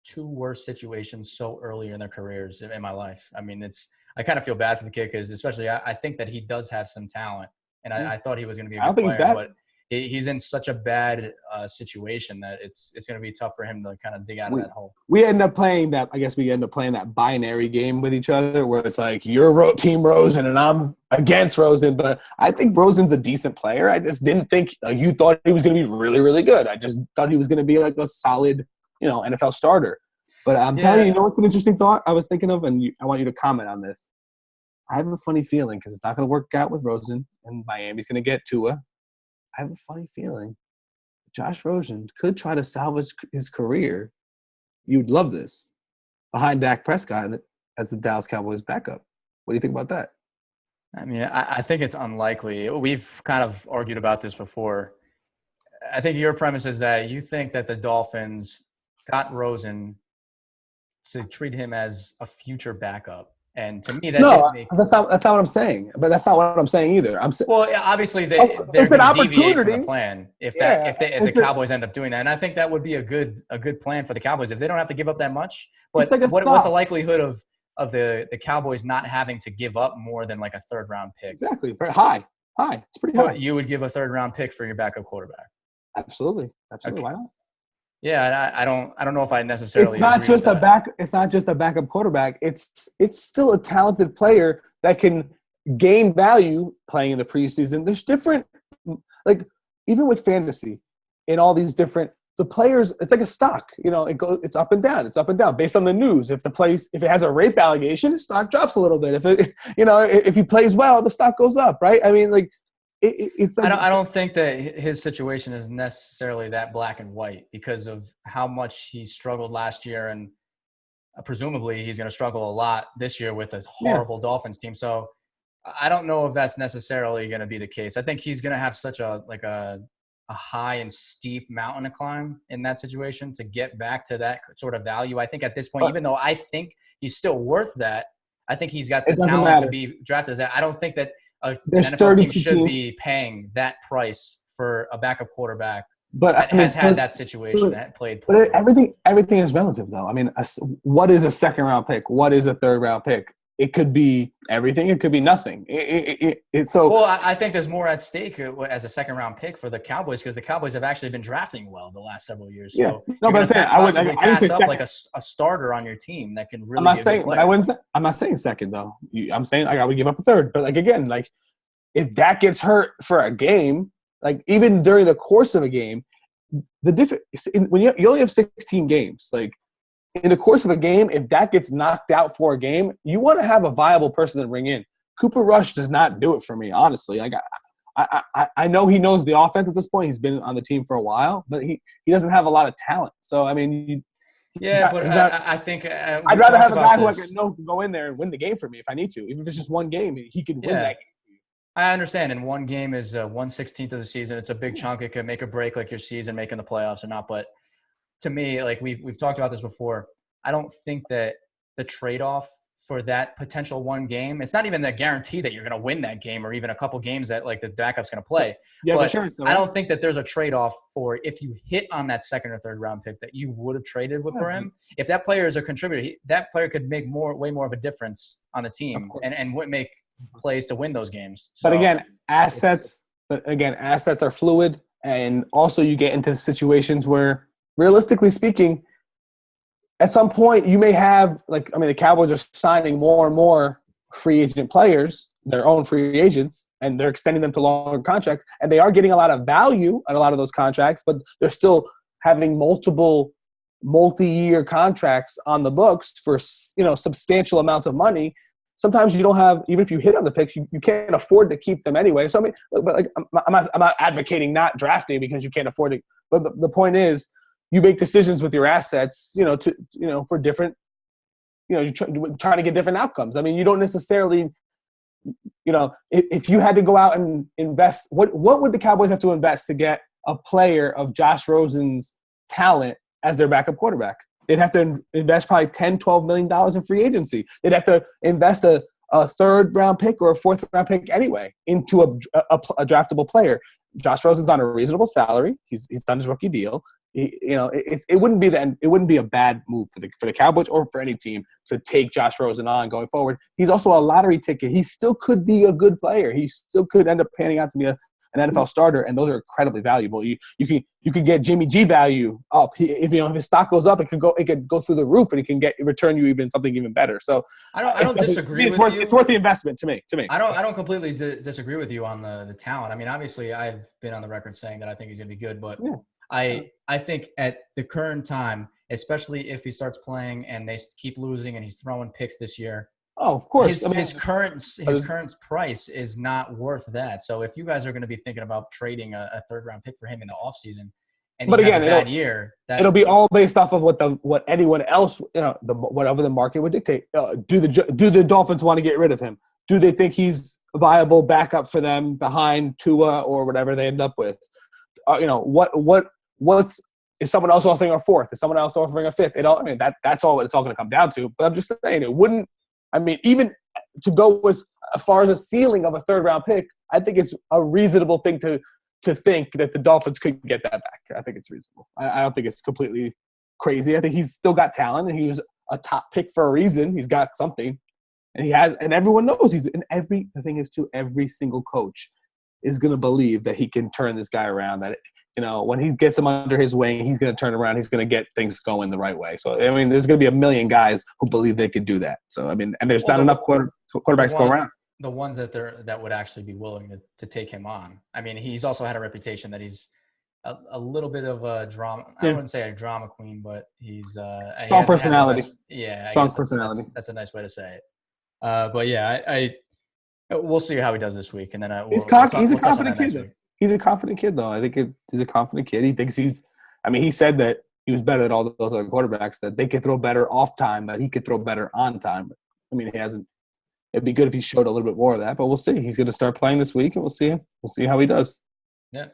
two worse situations so early in their careers in my life. I mean, I kind of feel bad for the kid because especially I think that he does have some talent. And I thought he was going to be a good player, but he's in such a bad situation that it's going to be tough for him to kind of dig out of that hole. We end up playing that. I guess we end up playing that binary game with each other, where it's like you're Team Rosen and I'm against Rosen. But I think Rosen's a decent player. I just didn't think you thought he was going to be really, really good. I just thought he was going to be like a solid, NFL starter. But I'm telling you, what's an interesting thought I was thinking of, and I want you to comment on this. I have a funny feeling because it's not going to work out with Rosen, and Miami's going to get Tua. I have a funny feeling Josh Rosen could try to salvage his career. You'd love this. Behind Dak Prescott as the Dallas Cowboys backup. What do you think about that? I mean, I think it's unlikely. We've kind of argued about this before. I think your premise is that you think that the Dolphins got Rosen to treat him as a future backup. And to me, that's not what I'm saying. But that's not what I'm saying either. Obviously, they're going to deviate from the plan if the Cowboys end up doing that. And I think that would be a good plan for the Cowboys if they don't have to give up that much. But what's the likelihood of the Cowboys not having to give up more than like a third round pick? Exactly. High. It's pretty high. You would give a third round pick for your backup quarterback. Absolutely. Okay. Why not? Yeah, I don't know if I necessarily. It's not just a back. It's not just a backup quarterback. It's still a talented player that can gain value playing in the preseason. There's different, like even with fantasy, in all these different the players. It's like a stock. It's up and down. It's up and down based on the news. If it has a rape allegation, the stock drops a little bit. If he plays well, the stock goes up. Right? I mean, like. It's like, I don't think that his situation is necessarily that black and white because of how much he struggled last year, and presumably he's going to struggle a lot this year with a horrible Dolphins team. So I don't know if that's necessarily going to be the case. I think he's going to have such a high and steep mountain to climb in that situation to get back to that sort of value. I think at this point, even though I think he's still worth that, I think he's got the talent to be drafted as that. I don't think that an NFL team should be paying that price for a backup quarterback that has had that situation, that played poorly. But everything is relative, though. I mean, what is a second-round pick? What is a third-round pick? it could be everything. It could be nothing. Well, I think there's more at stake as a second-round pick for the Cowboys because the Cowboys have actually been drafting well the last several years. Yeah. So No, you're but going to possibly I didn't say pass up second. like a starter on your team that can really I'm not be a saying, good player. I'm not saying second though. I'm saying I would give up a third. But like again, like if Dak gets hurt for a game, like even during the course of a game, the difference when you only have 16 games, like in the course of a game, if Dak gets knocked out for a game, you want to have a viable person to bring in. Cooper Rush does not do it for me, honestly. Like I know he knows the offense at this point. He's been on the team for a while, but he doesn't have a lot of talent. So I mean, I think I'd rather have a guy who I know can go in there and win the game for me if I need to. Even if it's just one game, he can win that game. I understand. And one game is 1/16 of the season. It's a big chunk. It could make or break like your season, making the playoffs or not. But to me, like we've talked about this before, I don't think that the trade-off for that potential one game, it's not even a guarantee that you're going to win that game or even a couple games that like the backup's going to play. Yeah, but sure, I don't think that there's a trade-off for if you hit on that second or third round pick that you would have traded for him. If that player is a contributor, that player could make way more of a difference on the team and would make plays to win those games. So, but again, assets are fluid, and also you get into situations where realistically speaking, at some point you may have the Cowboys are signing more and more free agent players, their own free agents, and they're extending them to longer contracts, and they are getting a lot of value on a lot of those contracts, but they're still having multi-year contracts on the books for substantial amounts of money. Sometimes you don't have, even if you hit on the picks, you can't afford to keep them anyway. So I mean, but like I'm not advocating not drafting because you can't afford it. But the point is, you make decisions with your assets, for different, you're trying to get different outcomes. I mean, you don't necessarily, if you had to go out and invest, what would the Cowboys have to invest to get a player of Josh Rosen's talent as their backup quarterback? They'd have to invest probably $10, $12 million in free agency. They'd have to invest a third-round pick or a fourth-round pick anyway into a draftable player. Josh Rosen's on a reasonable salary. He's done his rookie deal. It wouldn't be a bad move for the Cowboys or for any team to take Josh Rosen on going forward. He's also a lottery ticket. He still could be a good player. He still could end up panning out to be an NFL starter, and those are incredibly valuable. You can get Jimmy G value up. If his stock goes up, it could go through the roof, and it can return you something even better. So I don't disagree with you. It's worth the investment to me. I don't completely disagree with you on the talent. I mean, obviously, I've been on the record saying that I think he's going to be good, but I think at the current time, especially if he starts playing and they keep losing and he's throwing picks this year. Oh, of course. His current price is not worth that. So if you guys are going to be thinking about trading a third-round pick for him in the offseason and he has a bad year, it'll be all based off of what anyone else, whatever the market would dictate. Do the Dolphins want to get rid of him? Do they think he's a viable backup for them behind Tua or whatever they end up with? Is someone else offering a fourth? Is someone else offering a fifth? That's all it's all going to come down to. But I'm just saying it wouldn't. I mean, even to go as far as a ceiling of a third-round pick, I think it's a reasonable thing to think that the Dolphins could get that back. I think it's reasonable. I don't think it's completely crazy. I think he's still got talent, and he was a top pick for a reason. He's got something, and everyone knows the thing is too, every single coach is going to believe that he can turn this guy around, that when he gets him under his wing, he's going to turn around. He's going to get things going the right way. So, I mean, there's going to be a million guys who believe they could do that. So, I mean, and there's not enough quarterbacks to go around. The ones that would actually be willing to take him on. I mean, he's also had a reputation that he's a little bit of a drama. I wouldn't say a drama queen, but he's strong personality. Strong personality. That's a nice way to say it. But yeah, we'll see how he does this week, and then he's a confident kid. He's a confident kid, though. I think he's a confident kid. He thinks he said that he was better than all those other quarterbacks, that they could throw better off time, but he could throw better on time. I mean, he hasn't. It'd be good if he showed a little bit more of that, but we'll see. He's going to start playing this week, and we'll see him. We'll see how he does. Yeah.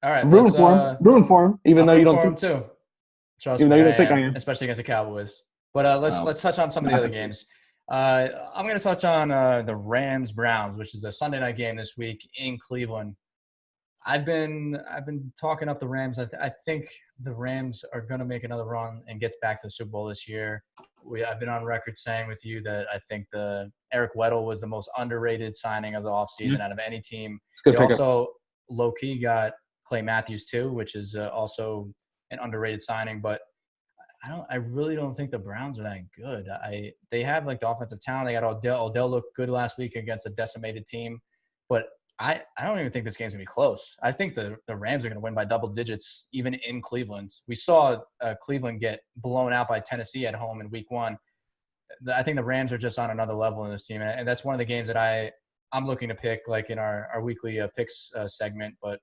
All right. I'm rooting for him, even though you don't think too. Trust me, even though you don't think I am, especially against the Cowboys. But let's touch on some of the other games. I'm going to touch on the Rams-Browns, which is a Sunday night game this week in Cleveland. I've been talking up the Rams. I think the Rams are going to make another run and get back to the Super Bowl this year. I've been on record saying with you that I think the Eric Weddle was the most underrated signing of the offseason out of any team. They also low-key got Clay Matthews too, which is also an underrated signing. But I really don't think the Browns are that good. They have like the offensive talent. They got Odell. Odell looked good last week against a decimated team, but I don't even think this game's gonna be close. I think the Rams are gonna win by double digits, even in Cleveland. We saw Cleveland get blown out by Tennessee at home in Week 1. I think the Rams are just on another level in this team, and that's one of the games that I'm looking to pick, like in our weekly picks segment. But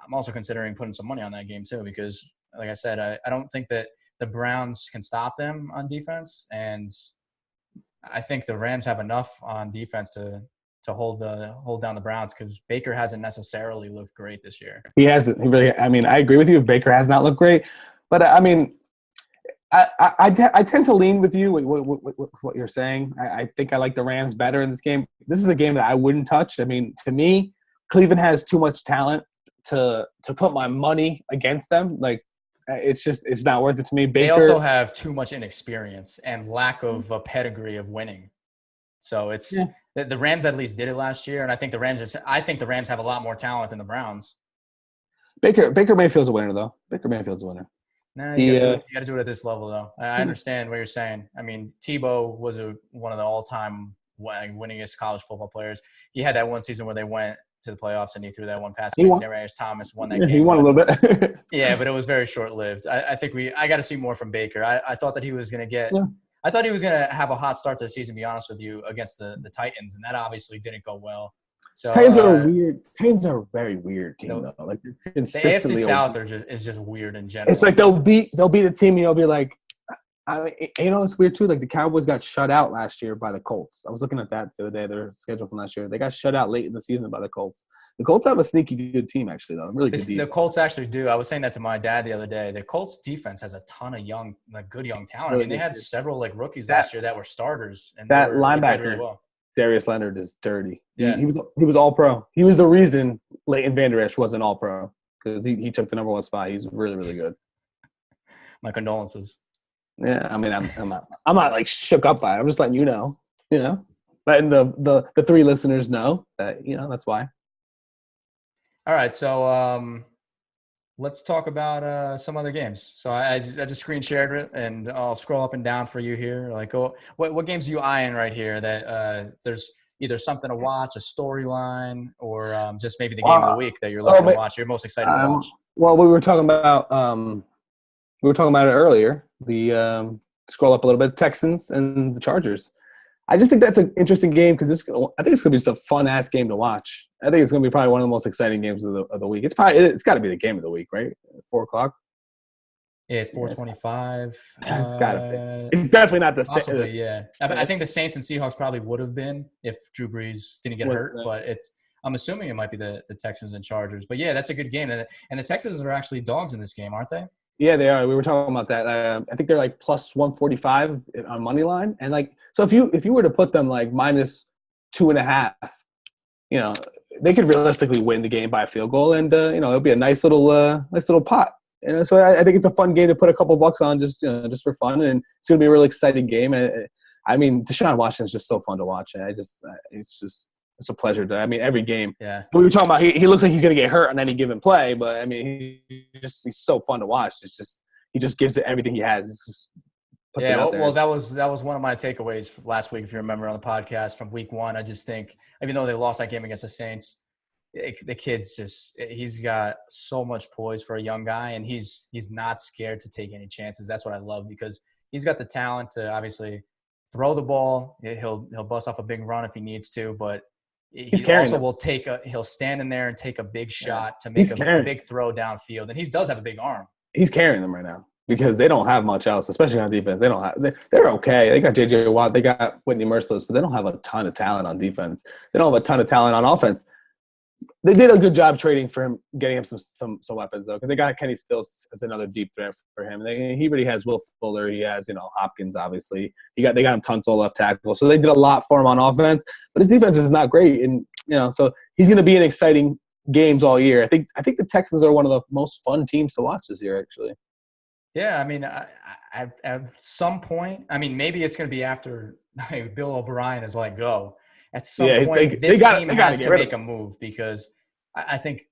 I'm also considering putting some money on that game too, because, like I said, I don't think that the Browns can stop them on defense, and I think the Rams have enough on defense to hold down the Browns, because Baker hasn't necessarily looked great this year. He hasn't. He really. I mean, I agree with you. Baker has not looked great, but I mean, I tend to lean with you with what you're saying. I think I like the Rams better in this game. This is a game that I wouldn't touch. I mean, to me, Cleveland has too much talent to put my money against them. Like, it's not worth it to me. Baker, they also have too much inexperience and lack of a pedigree of winning. So it's the Rams at least did it last year, and I think the Rams have a lot more talent than the Browns. Baker Mayfield's a winner, though. Baker Mayfield's a winner. Nah, you got to do it at this level, though. I understand what you're saying. I mean, Tebow was one of the all-time winningest college football players. He had that one season where they went to the playoffs and he threw that one pass. Demarius Thomas won that game. He won a little bit. Yeah, but it was very short-lived. I think I got to see more from Baker. I thought that he was going to get I thought he was going to have a hot start to the season, to be honest with you, against the Titans, and that obviously didn't go well. So Titans are weird. Titans are a very weird team, though. Like, the AFC South is just weird in general. It's like they'll beat a team, and you'll be like, it's weird too. Like, the Cowboys got shut out last year by the Colts. I was looking at that the other day. Their schedule from last year. They got shut out late in the season by the Colts. The Colts have a sneaky good team, actually, though. Really good team. The Colts actually do. I was saying that to my dad the other day. The Colts defense has a ton of good young talent. Really, I mean, they had several rookies last year that were starters, and that linebacker, really well. Darius Leonard, is dirty. Yeah. He was all pro. He was the reason Leighton Vander Esch wasn't all pro, because he took the number 1 spot. He's really, really good. My condolences. Yeah, I mean, I'm not like shook up by it. I'm just letting you know, letting the 3 listeners know that, that's why. All right, so let's talk about some other games. So I just screen shared it, and I'll scroll up and down for you here. Like, what games are you eyeing right here that there's either something to watch, a storyline, or just maybe the game of the week that you're looking to watch, you're most excited to watch? Well, we were talking about it earlier. The scroll up a little bit, Texans and the Chargers. I just think that's an interesting game, because I think it's going to be just a fun-ass game to watch. I think it's going to be probably one of the most exciting games of the week. It's got to be the game of the week, right? 4 o'clock. Yeah, it's 4:25. It's got to be. It's definitely not the same. Possibly, yeah. I think the Saints and Seahawks probably would have been if Drew Brees didn't get hurt, but I'm assuming it might be the Texans and Chargers. But yeah, that's a good game, and the Texans are actually dogs in this game, aren't they? Yeah, they are. We were talking about that. I think they're like plus 145 on money line, and like, so if you were to put them like minus 2.5, they could realistically win the game by a field goal, and it'll be a nice little pot. So I think it's a fun game to put a couple bucks on just for fun, and it's gonna be a really exciting game. I mean, Deshaun Watson is just so fun to watch, and it's a pleasure to. I mean, every game. Yeah. We were talking about he looks like he's going to get hurt on any given play, but I mean, he's so fun to watch. He just gives it everything he has. It's just puts it out there. Well, that was one of my takeaways last week, if you remember, on the podcast from Week 1. I just think, even though they lost that game against the Saints, the kid's he's got so much poise for a young guy, and he's not scared to take any chances. That's what I love, because he's got the talent to obviously throw the ball. He'll bust off a big run if he needs to, but he also will he'll stand in there and take a big shot to make a big throw downfield. And he does have a big arm. He's carrying them right now, because they don't have much else, especially on defense. They're okay. They got J.J. Watt. They got Whitney Merciless, but they don't have a ton of talent on defense. They don't have a ton of talent on offense. They did a good job trading for him, getting him some weapons, though, because they got Kenny Stills as another deep threat for him. He already has Will Fuller. He has, Hopkins, obviously. They got him Tunsil left tackle. So they did a lot for him on offense, but his defense is not great. And, so he's going to be an exciting games all year. I think the Texans are one of the most fun teams to watch this year, actually. Yeah, I mean, at some point, I mean, maybe it's going to be after Bill O'Brien is let go. At some Yeah, point, they this got team they got to has get to rid of make a him. move because I think,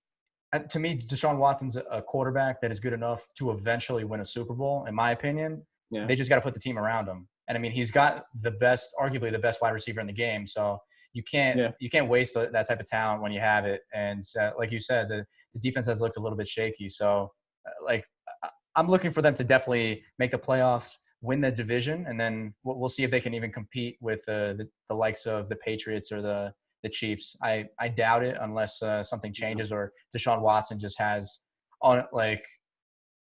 to me, Deshaun Watson's a quarterback that is good enough to eventually win a Super Bowl, in my opinion. Yeah. They just got to put the team around him. And I mean, he's got arguably the best wide receiver in the game. So you can't waste that type of talent when you have it. And like you said, the defense has looked a little bit shaky. So I'm looking for them to definitely make the playoffs, win the division, and then we'll see if they can even compete with the likes of the Patriots or the Chiefs. I doubt it unless something changes or Deshaun Watson just has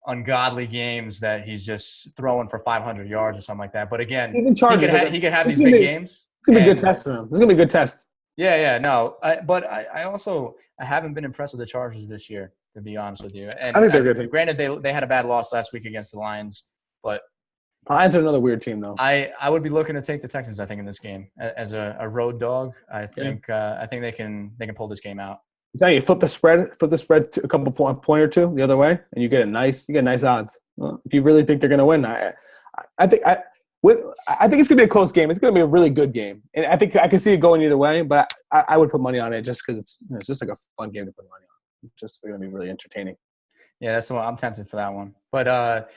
ungodly games that he's just throwing for 500 yards or something like that. But again, Even Chargers, he could have these big games. It's gonna be a good test for him. It's gonna be a good test. Yeah, no. But I also haven't been impressed with the Chargers this year, to be honest with you. And I think they're good. Granted, they had a bad loss last week against the Lions, but Lions are another weird team, though. I would be looking to take the Texans, I think, in this game as a road dog. I think they can pull this game out. I'm telling you, flip the spread to a couple point or two the other way, and you get nice odds. Well, if you really think they're going to win, I think it's going to be a close game. It's going to be a really good game, and I think I can see it going either way. But I would put money on it just because it's just like a fun game to put money on. It's just going to be really entertaining. Yeah, that's the one. I'm tempted for that one. But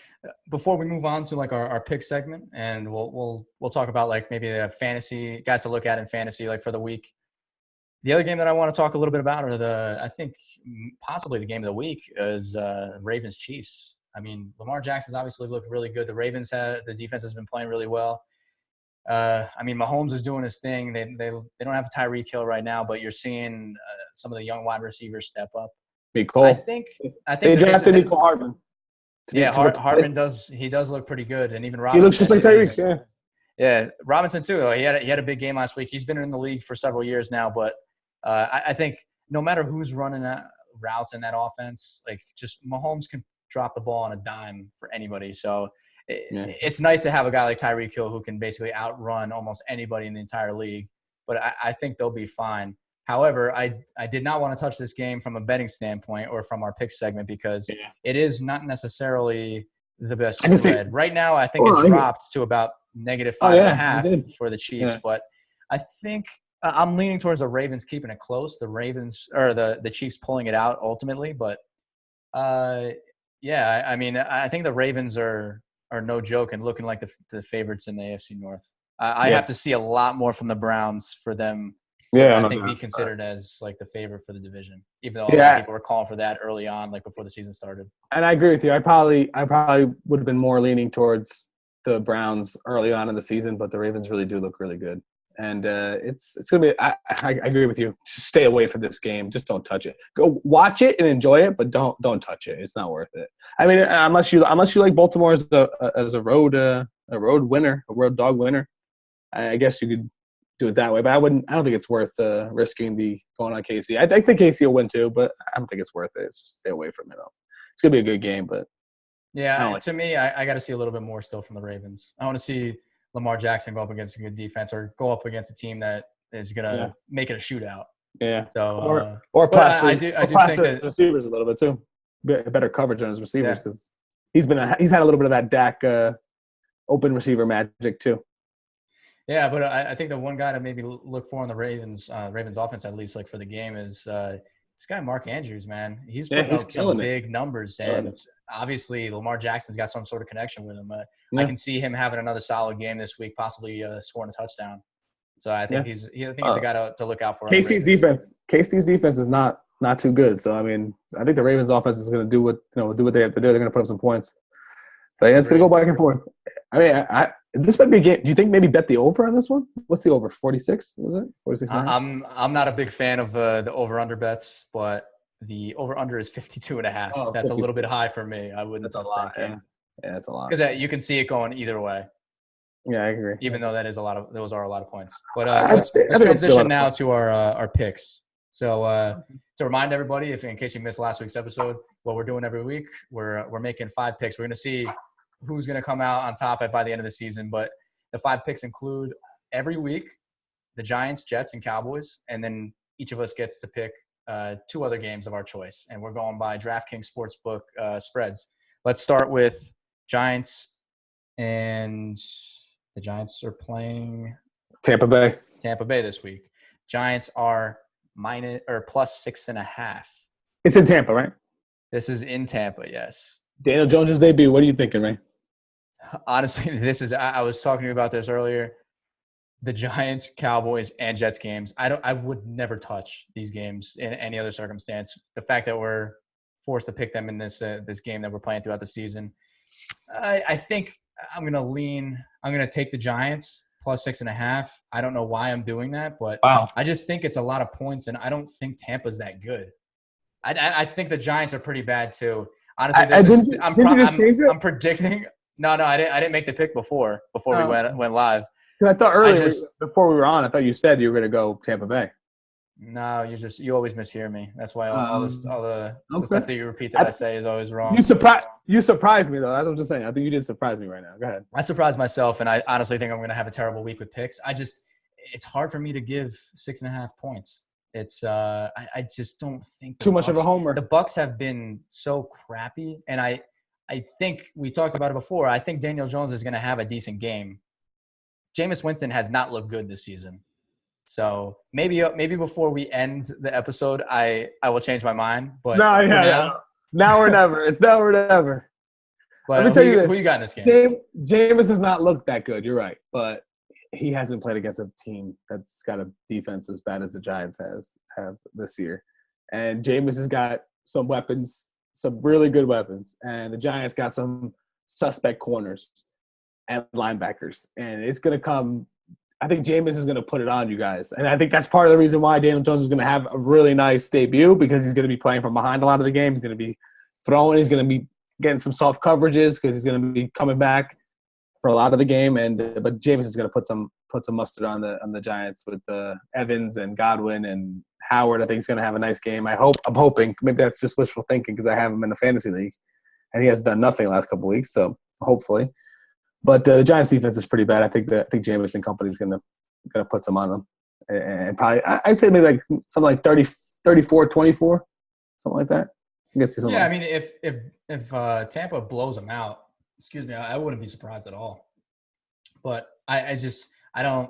before we move on to like our pick segment, and we'll talk about like maybe the fantasy guys to look at in fantasy like for the week. The other game that I want to talk a little bit about, or I think possibly the game of the week, is Ravens Chiefs. I mean, Lamar Jackson's obviously looked really good. The defense has been playing really well. I mean, Mahomes is doing his thing. They don't have Tyreek Hill right now, but you're seeing some of the young wide receivers step up. Cole. I think they drafted Nicole Hardman. Yeah, Hardman does look pretty good, and even Robinson. He looks just like Tyreek. Yeah, Robinson too. Though he had a big game last week. He's been in the league for several years now, but I think no matter who's running that routes in that offense, like just Mahomes can drop the ball on a dime for anybody. So it's nice to have a guy like Tyreek Hill who can basically outrun almost anybody in the entire league. But I think they'll be fine. However, I did not want to touch this game from a betting standpoint or from our pick segment because it is not necessarily the best spread. Right now, I think it dropped to about -5.5 for the Chiefs. Yeah. But I think I'm leaning towards the Ravens keeping it close. The Ravens or the Chiefs pulling it out ultimately. But I mean, I think the Ravens are no joke and looking like the favorites in the AFC North. I have to see a lot more from the Browns for them. I think be considered as like the favorite for the division, even though a lot of people were calling for that early on, like before the season started. And I agree with you. I probably would have been more leaning towards the Browns early on in the season, but the Ravens really do look really good. And it's gonna be. I agree with you. Stay away from this game. Just don't touch it. Go watch it and enjoy it, but don't touch it. It's not worth it. I mean, unless you like Baltimore as a road winner, a road dog winner, I guess you could do it that way, but I don't think it's worth risking going on KC. I think KC will win too, but I don't think it's worth it. It's just stay away from it. It's gonna be a good game, but to me, I got to see a little bit more still from the Ravens. I want to see Lamar Jackson go up against a good defense or go up against a team that is gonna make it a shootout. Yeah. So or plaster, I do think that receivers a little bit too, better coverage on his receivers because he's had a little bit of that Dak open receiver magic too. Yeah, but I think the one guy to maybe look for in the Ravens offense, at least like for the game, is this guy Mark Andrews, man. He's putting up some big numbers, and obviously Lamar Jackson's got some sort of connection with him. I can see him having another solid game this week, possibly scoring a touchdown. So I think he's a guy to look out for. KC's defense is not too good. So I mean, I think the Ravens offense is going to do what they have to do. They're going to put up some points. But it's going to go back and forth. I mean, this might be a game. Do you think maybe bet the over on this one? What's the over? 46? Was it 46? I'm not a big fan of the over/under bets, but the over/under is 52.5. Oh, that's 52. A little bit high for me. I wouldn't touch that game. Yeah, that's a lot. Because you can see it going either way. Yeah, I agree. Even though those are a lot of points. But let's transition now to our picks. So to remind everybody, if in case you missed last week's episode, what we're doing every week, we're making 5 picks. We're going to see who's going to come out on top by the end of the season. But the 5 picks include every week the Giants, Jets, and Cowboys, and then each of us gets to pick two other games of our choice, and we're going by DraftKings Sportsbook spreads. Let's start with Giants, and the Giants are playing Tampa Bay this week. Giants are plus 6.5. It's in Tampa, right? This is in Tampa, yes. Daniel Jones' debut. What are you thinking, Ray? Honestly, I was talking to you about this earlier. The Giants, Cowboys, and Jets games. I would never touch these games in any other circumstance. The fact that we're forced to pick them in this game that we're playing throughout the season, I think I'm gonna take the Giants plus 6.5. I don't know why I'm doing that, but wow. I just think it's a lot of points, and I don't think Tampa's that good. I think the Giants are pretty bad too. Honestly, I'm predicting. No, I didn't make the pick before we went live. Because I thought earlier, before we were on, I thought you said you were going to go Tampa Bay. No, you always mishear me. That's why all the stuff that you repeat that I say is always wrong. You surprised me though. That's what I'm just saying. I think you did surprise me right now. Go ahead. I surprised myself, and I honestly think I'm going to have a terrible week with picks. It's hard for me to give 6.5 points. It's I just don't think too much of a homer. The Bucs have been so crappy, and I think we talked about it before. I think Daniel Jones is going to have a decent game. Jameis Winston has not looked good this season. So maybe before we end the episode, I will change my mind. But now or never. It's now or never. But let me tell you this. Who you got in this game? Jameis has not looked that good. You're right. But he hasn't played against a team that's got a defense as bad as the Giants have this year. And Jameis has got some weapons, some really good weapons. And the Giants got some suspect corners and linebackers. And it's going to come – I think Jameis is going to put it on you guys. And I think that's part of the reason why Daniel Jones is going to have a really nice debut, because he's going to be playing from behind a lot of the game. He's going to be throwing. He's going to be getting some soft coverages because he's going to be coming back for a lot of the game. But Jameis is going to put some mustard on the Giants with Evans and Godwin and Howard. I think he's going to have a nice game. I'm hoping. Maybe that's just wishful thinking because I have him in the fantasy league, and he has done nothing the last couple of weeks. So hopefully. But the Giants' defense is pretty bad. I think Jameis and company is gonna put some on them, and probably I'd say maybe like something like 34-24, something like that. I guess. Yeah, I mean, if Tampa blows them out, I wouldn't be surprised at all. But I don't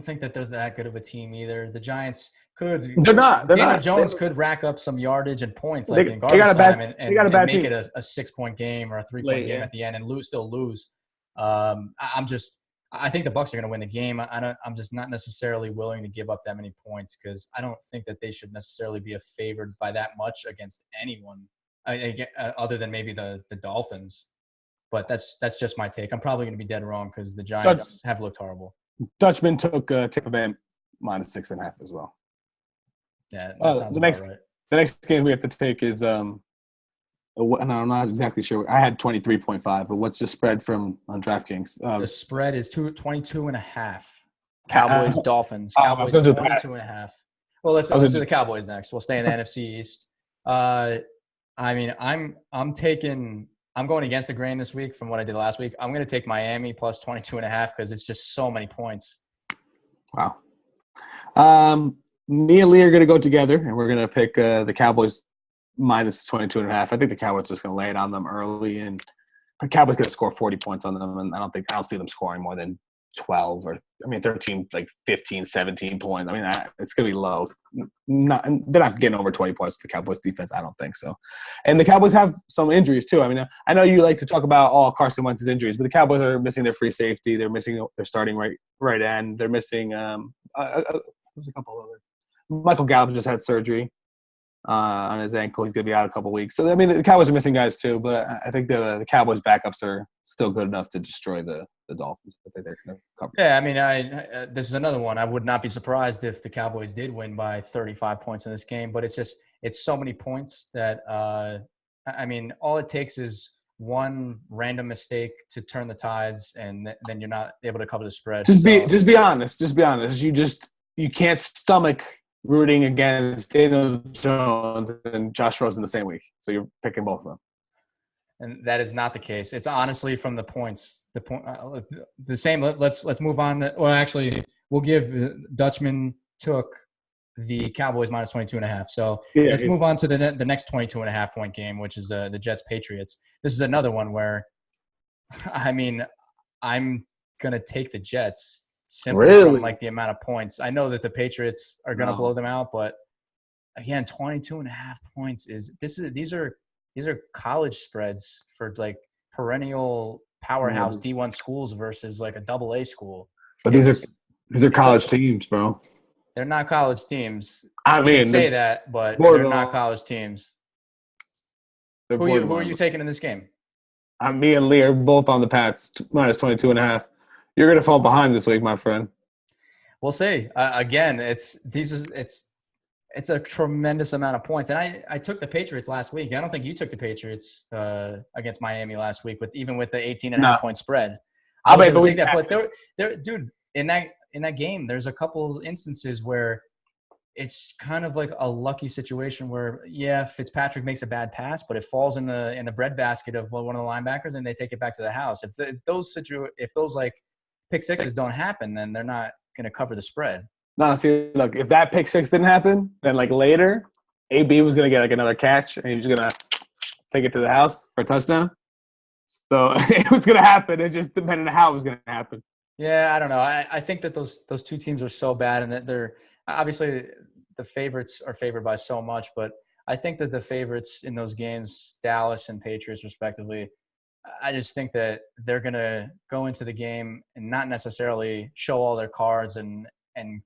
think that they're that good of a team either. The Giants could. They're not. Daniel Jones could rack up some yardage and points in garbage time and make it a 6-point game or a 3-point game at the end and still lose. I think the Bucs are going to win the game. I'm just not necessarily willing to give up that many points because I don't think that they should necessarily be favored by that much against anyone other than maybe the Dolphins. But that's just my take. I'm probably going to be dead wrong because the Giants have looked horrible. Dutchman took Tampa Bay minus 6.5 as well. Yeah, that sounds about right. The next game we have to take is and I'm not exactly sure. I had 23.5, but what's the spread on DraftKings? The spread is 22.5. Cowboys, Dolphins. Cowboys 22.5. Well, let's do the Cowboys next. We'll stay in the NFC East. I mean, I'm going against the grain this week from what I did last week. I'm going to take Miami plus 22.5 because it's just so many points. Wow. Me and Lee are going to go together, and we're going to pick the Cowboys minus 22.5. I think the Cowboys are just going to lay it on them early, and the Cowboys going to score 40 points on them, and I don't see them scoring more than 12 or 13, like 15, 17 points. I mean, it's going to be low. They're not getting over 20 points to the Cowboys defense. I don't think so. And the Cowboys have some injuries too. I mean, I know you like to talk about all Carson Wentz's injuries, but the Cowboys are missing their free safety. They're missing their starting right end. They're missing there's a couple other. Michael Gallup just had surgery on his ankle. He's going to be out a couple weeks. So, I mean, the Cowboys are missing guys too, but I think the Cowboys' backups are still good enough to destroy the Dolphins. I think they're going to cover. Yeah, I mean, this is another one. I would not be surprised if the Cowboys did win by 35 points in this game, but it's so many points that, I mean, all it takes is one random mistake to turn the tides, and then you're not able to cover the spread. Just be honest. You can't stomach rooting against Daniel Jones and Josh Rosen the same week. So you're picking both of them. And that is not the case. It's honestly from the points. The same. Let's move on. Well, actually, we'll give Dutchman took the Cowboys minus 22.5. So Yeah, let's move on to the next 22.5 point game, which is the Jets Patriots. This is another one where, I mean, I'm going to take the Jets simply from like the amount of points. I know that the Patriots are going to blow them out, but again, 22.5 points these are college spreads for like perennial powerhouse D1 schools versus like a double A school. But these are college teams, bro. They're not college teams. I mean, you can say that, but they're not college teams. Who are you taking in this game? Me and Lee are both on the Pats minus 22.5. You're gonna fall behind this week, my friend. We'll see. Again, it's a tremendous amount of points, and I took the Patriots last week. I don't think you took the Patriots against Miami last week, even with the 18.5 point spread. I was able to take that, but there, dude, in that game, there's a couple instances where it's kind of like a lucky situation where, Fitzpatrick makes a bad pass, but it falls in the breadbasket of one of the linebackers, and they take it back to the house. If those like pick sixes don't happen, then they're not going to cover the spread. No, see, look, if that pick six didn't happen, then like later, AB was going to get like another catch, and he was going to take it to the house for a touchdown. So it was going to happen. It just depended on how it was going to happen. Yeah, I don't know. I think that those two teams are so bad, and that they're obviously the favorites are favored by so much, but I think that the favorites in those games, Dallas and Patriots respectively, I just think that they're going to go into the game and not necessarily show all their cards and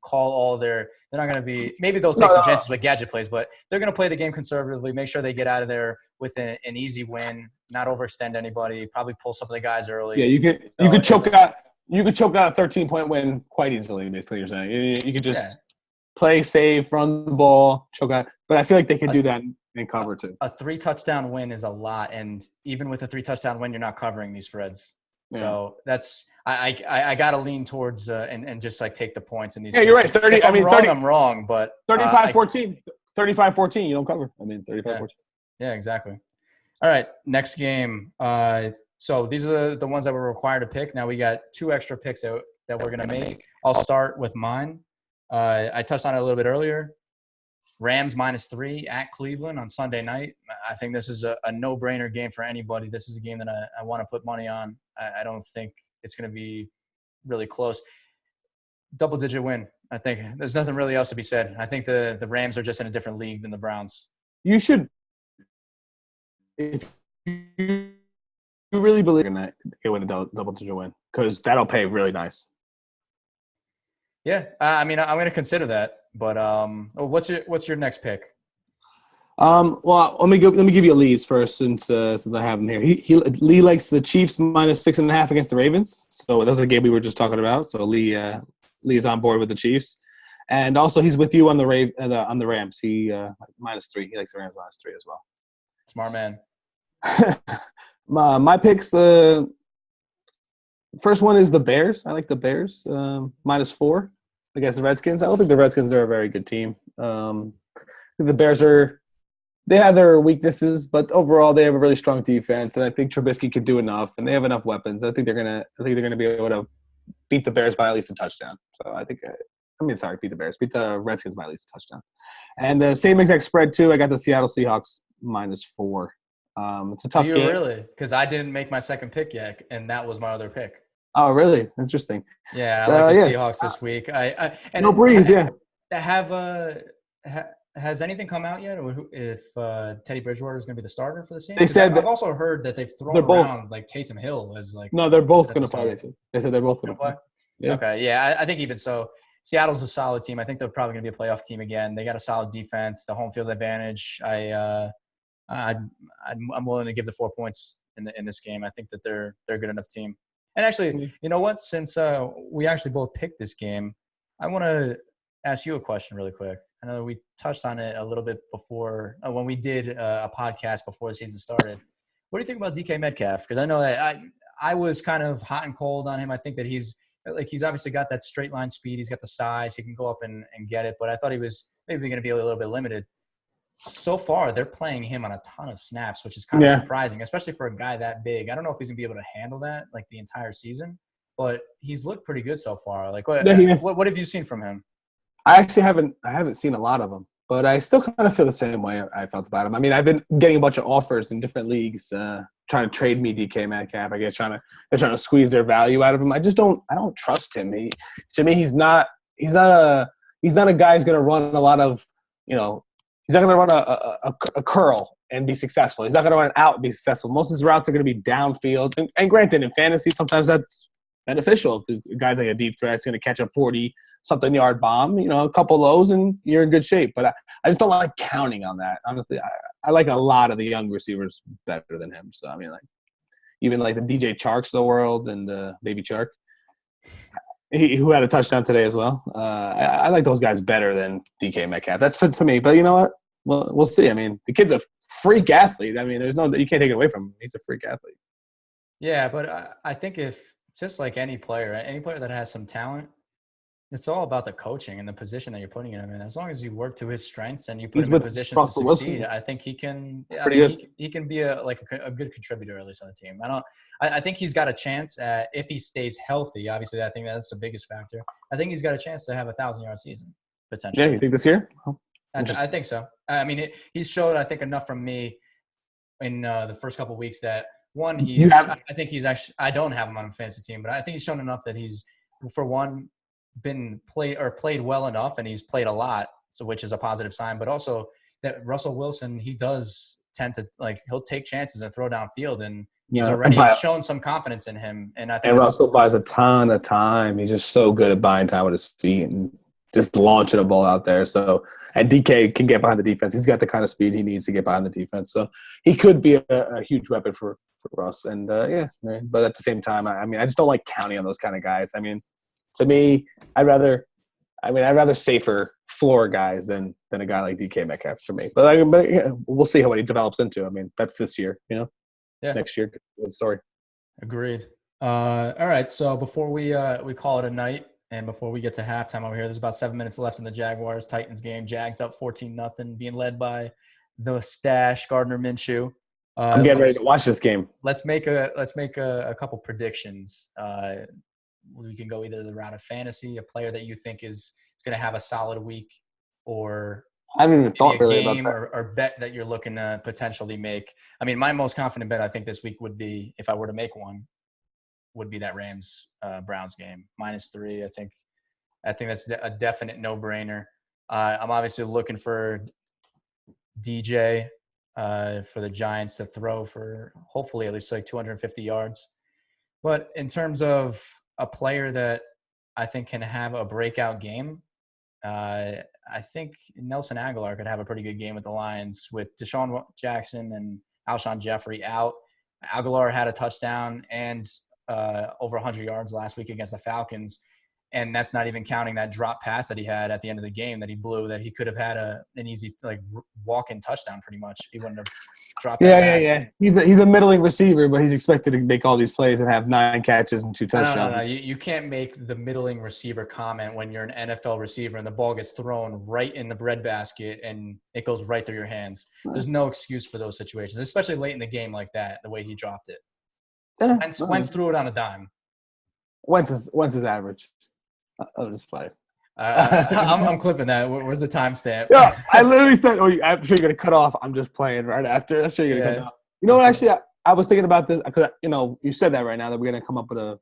call all they're not going to be – maybe they'll take some chances with gadget plays, but they're going to play the game conservatively, make sure they get out of there with an easy win, not overextend anybody, probably pull some of the guys early. Yeah, you could choke out a 13-point win quite easily, basically you're saying. You could just play safe, run the ball, choke out. But I feel like they could do that and cover too. A 3-touchdown win is a lot, and even with a 3-touchdown win, you're not covering these spreads. Yeah. So that's I got to lean towards and just like take the points in these. Yeah, you're right. 30. I'm wrong, but 35-14. 35-14. You don't cover. 35-14. Yeah, exactly. All right, next game. So these are the ones that we're required to pick. Now we got 2 extra picks that we're gonna make. I'll start with mine. I touched on it a little bit earlier. Rams -3 at Cleveland on Sunday night. I think this is a no-brainer game for anybody. This is a game that I want to put money on. I don't think it's going to be really close. Double-digit win. I think there's nothing really else to be said. I think the Rams are just in a different league than the Browns. You should – if you really believe in that, you win a double-digit win because that'll pay really nice. Yeah, I mean, I'm going to consider that. But what's your next pick? Well, let me give you Lee's first since I have him here. Lee likes the Chiefs -6.5 against the Ravens. So that was a game we were just talking about. So Lee is on board with the Chiefs, and also he's with you on the Rams. He -3. He likes the Rams -3 as well. Smart man. My picks. First one is the Bears. I like the Bears -4 against the Redskins. I don't think the Redskins are a very good team. The Bears they have their weaknesses, but overall they have a really strong defense, and I think Trubisky could do enough, and they have enough weapons. I think they're gonna be able to beat the Bears by at least a touchdown. So beat the Bears, beat the Redskins by at least a touchdown. And the same exact spread too. I got the Seattle Seahawks -4. It's a tough game. Really? Because I didn't make my second pick yet, and that was my other pick. Oh, really? Interesting. Yeah, I like the Seahawks this week. No breeze, yeah. Has anything come out yet, or if Teddy Bridgewater is going to be the starter for the Saints? They said I've also heard that they've thrown around like Taysom Hill as like. No, they're both going to play. They said they're both going to play. Yeah. Okay, yeah, I think even so, Seattle's a solid team. I think they're probably going to be a playoff team again. They got a solid defense, the home field advantage. I'm willing to give the 4 points in this game. I think that they're a good enough team. And actually, you know what? Since we actually both picked this game, I want to ask you a question really quick. I know we touched on it a little bit before when we did a podcast before the season started. What do you think about DK Metcalf? Because I know that I was kind of hot and cold on him. I think that he's obviously got that straight line speed. He's got the size. He can go up and get it. But I thought he was maybe going to be a little bit limited. So far, they're playing him on a ton of snaps, which is kind of surprising, especially for a guy that big. I don't know if he's going to be able to handle that like the entire season, but he's looked pretty good so far. Like, what have you seen from him? I actually haven't seen a lot of them, but I still kind of feel the same way I felt about him. I mean, I've been getting a bunch of offers in different leagues, trying to trade me DK Metcalf. I guess they're trying to squeeze their value out of him. I don't trust him. To me, he's not a guy who's going to run a lot of, he's not going to run a curl and be successful. He's not going to run an out and be successful. Most of his routes are going to be downfield. And granted, in fantasy, sometimes that's beneficial. If there's guys like a deep threat, it's going to catch a 40-something yard bomb, a couple of those, and you're in good shape. But I just don't like counting on that. Honestly, I like a lot of the young receivers better than him. So, I mean, like, even like the DJ Charks of the world and Baby Chark, who had a touchdown today as well. I like those guys better than DK Metcalf. That's to me. But you know what? Well, we'll see. I mean, the kid's a freak athlete. I mean, you can't take it away from him. He's a freak athlete. Yeah, but I think if just like any player that has some talent, it's all about the coaching and the position that you're putting him in. As long as you work to his strengths and you put him in positions to succeed, I think he can. He can be a good contributor, at least on the team. I think he's got a chance if he stays healthy. Obviously, I think that's the biggest factor. I think he's got a chance to have a 1,000-yard season potentially. Yeah, you think this year? I think so. I mean, he's showed, I think, enough from me in the first couple of weeks that one, I think he's actually. I don't have him on a fantasy team, but I think he's shown enough that he's, for one, been played well enough, and he's played a lot, so which is a positive sign. But also that Russell Wilson, he does tend to he'll take chances and throw downfield, and he's already shown some confidence in him. And I think Russell buys a ton of time. He's just so good at buying time with his feet and just launching a ball out there. So, and DK can get behind the defense. He's got the kind of speed he needs to get behind the defense. So he could be a huge weapon for Russ. And yes, but at the same time, I mean, I just don't like counting on those kind of guys. I mean, to me, I'd rather safer floor guys than a guy like DK Metcalf for me. But yeah, we'll see how he develops into. I mean, that's this year, Yeah. Next year, good story. Agreed. All right. So before we call it a night, and before we get to halftime over here, there's about 7 minutes left in the Jaguars-Titans game. Jags up 14-0, being led by the stash Gardner Minshew. I'm getting ready to watch this game. Let's make a couple predictions. We can go either the route of fantasy, a player that you think is going to have a solid week, or I haven't even thought really about that. Or bet that you're looking to potentially make. I mean, my most confident bet I think this week would be, if I were to make one, would be that Rams Browns game -3. I think that's a definite no-brainer. I'm obviously looking for DJ for the Giants to throw for hopefully at least 250 yards. But in terms of a player that I think can have a breakout game, I think Nelson Aguilar could have a pretty good game with the Lions with Deshaun Jackson and Alshon Jeffrey out. Aguilar had a touchdown and over 100 yards last week against the Falcons. And that's not even counting that drop pass that he had at the end of the game that he blew, that he could have had an easy walk-in touchdown pretty much if he wouldn't have dropped that pass. Yeah. He's a middling receiver, but he's expected to make all these plays and have 9 catches and 2 touchdowns. No. You can't make the middling receiver comment when you're an NFL receiver and the ball gets thrown right in the breadbasket and it goes right through your hands. There's no excuse for those situations, especially late in the game like that, the way he dropped it. Wentz threw it on a dime. Wentz is average. I'll just play. I'm clipping that. Where's the timestamp? Yeah, I literally said, I'm sure you're going to cut off. I'm just playing right after. I'm sure you're going to cut off. You know what, actually, I was thinking about this because, you said that right now that we're going to come up with a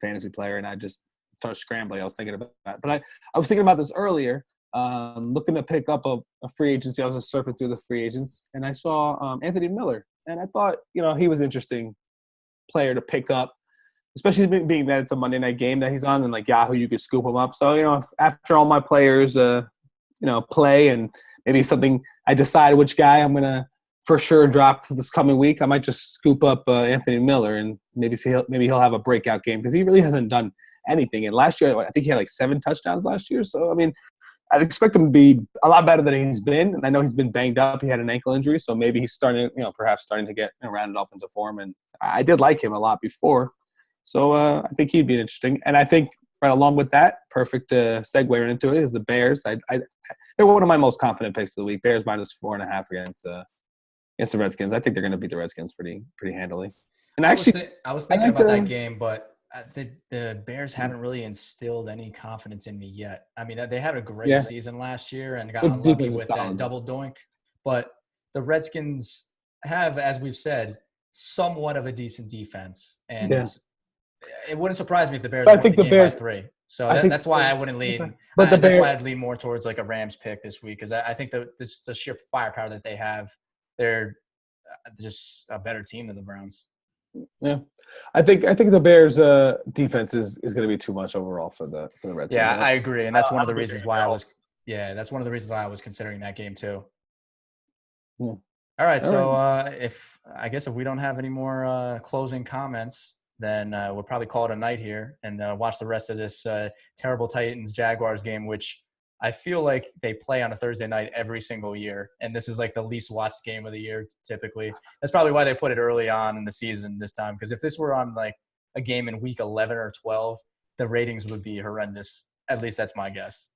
fantasy player, and I just started scrambling. I was thinking about that. But I was thinking about this earlier, looking to pick up a free agency. I was just surfing through the free agents, and I saw Anthony Miller. And I thought, he was an interesting player to pick up, especially being that it's a Monday night game that he's on, and Yahoo, you could scoop him up. So, if after all my players, play and maybe something, I decide which guy I'm going to for sure drop this coming week, I might just scoop up Anthony Miller and maybe he'll have a breakout game because he really hasn't done anything. And last year, I think he had 7 touchdowns last year. So, I mean, I'd expect him to be a lot better than he's been. And I know he's been banged up. He had an ankle injury. So maybe he's perhaps starting to get rounded off into form. And I did like him a lot before. So I think he'd be interesting. And I think right along with that, perfect segue into it is the Bears. They're one of my most confident picks of the week. Bears -4.5 against the Redskins. I think they're going to beat the Redskins pretty handily. And actually, I was thinking about that game, but The Bears haven't really instilled any confidence in me yet. I mean, they had a great Yeah, season last year and got their unlucky defense is with that solid. double doink. But the Redskins have, as we've said, somewhat of a decent defense. And Yeah, it wouldn't surprise me if the Bears but I won think the the game by Bears. 3. So I think, that's why I wouldn't lean. but the That's why Bears. I'd lean more towards like a Rams pick this week because I think the sheer firepower that they have, they're just a better team than the Browns. Yeah, I think the Bears' defense is going to be too much overall for the Redskins. Yeah, I agree, and that's one of the I don't think reasons they're why gonna I go. was. Yeah, that's one of the reasons why I was considering that game too. Yeah. All right, All right. so if we don't have any more closing comments, then we'll probably call it a night here and watch the rest of this terrible Titans Jaguars game, which I feel like they play on a Thursday night every single year, and this is like the least watched game of the year typically. That's probably why they put it early on in the season this time, because if this were on like a game in week 11 or 12, the ratings would be horrendous. At least that's my guess.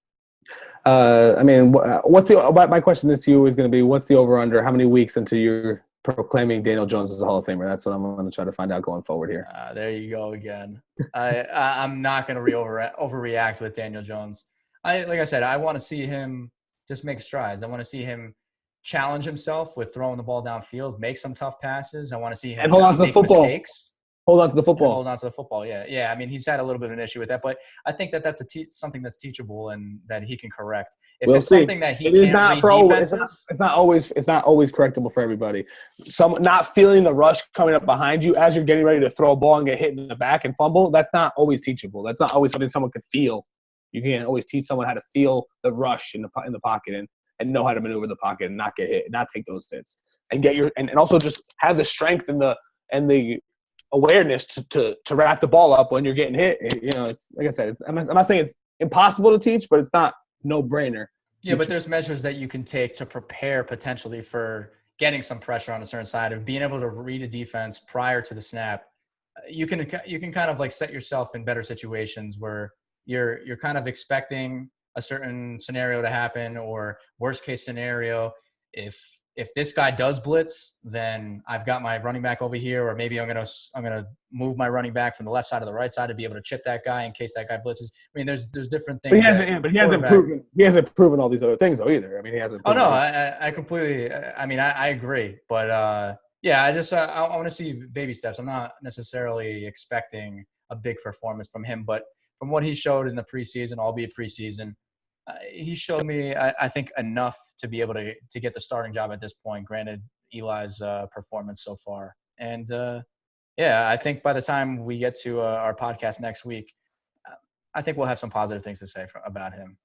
I mean, what's the? My question is to you is going to be, what's the over under? How many weeks until you're proclaiming Daniel Jones as a Hall of Famer? That's what I'm going to try to find out going forward here. There you go again. I'm not going to overreact with Daniel Jones. Like I said, I want to see him just make strides. I want to see him challenge himself with throwing the ball downfield, make some tough passes. I want to see him And hold on to the make football. mistakes. Hold on to the And football. hold on to the football. Yeah. I mean, he's had a little bit of an issue with that, but I think that's something that's teachable and that he can correct. If We'll it's see. something that he It is can't not read for defenses, it's not always correctable for everybody. Some not feeling the rush coming up behind you as you're getting ready to throw a ball and get hit in the back and fumble. That's not always teachable. That's not always something someone could feel. You can't always teach someone how to feel the rush in the pocket and know how to maneuver the pocket and not get hit, and not take those hits, and get and also just have the strength and the awareness to wrap the ball up when you're getting hit. You know, it's like I said, I'm not saying it's impossible to teach, but it's not no-brainer. yeah, but there's measures that you can take to prepare potentially for getting some pressure on a certain side of being able to read a defense prior to the snap. You can kind of like set yourself in better situations where you're kind of expecting a certain scenario to happen, or worst case scenario, if this guy does blitz, then I've got my running back over here, or maybe I'm gonna move my running back from the left side to the right side to be able to chip that guy in case that guy blitzes. I mean, there's different things. But he hasn't proven all these other things though either. I mean, he hasn't. Oh no, I completely. I mean, I agree, but yeah, I want to see baby steps. I'm not necessarily expecting a big performance from him, but from what he showed in the preseason, albeit preseason, he showed me, I think, enough to be able to get the starting job at this point. Granted, Eli's performance so far, and yeah, I think by the time we get to our podcast next week, I think we'll have some positive things to say about him.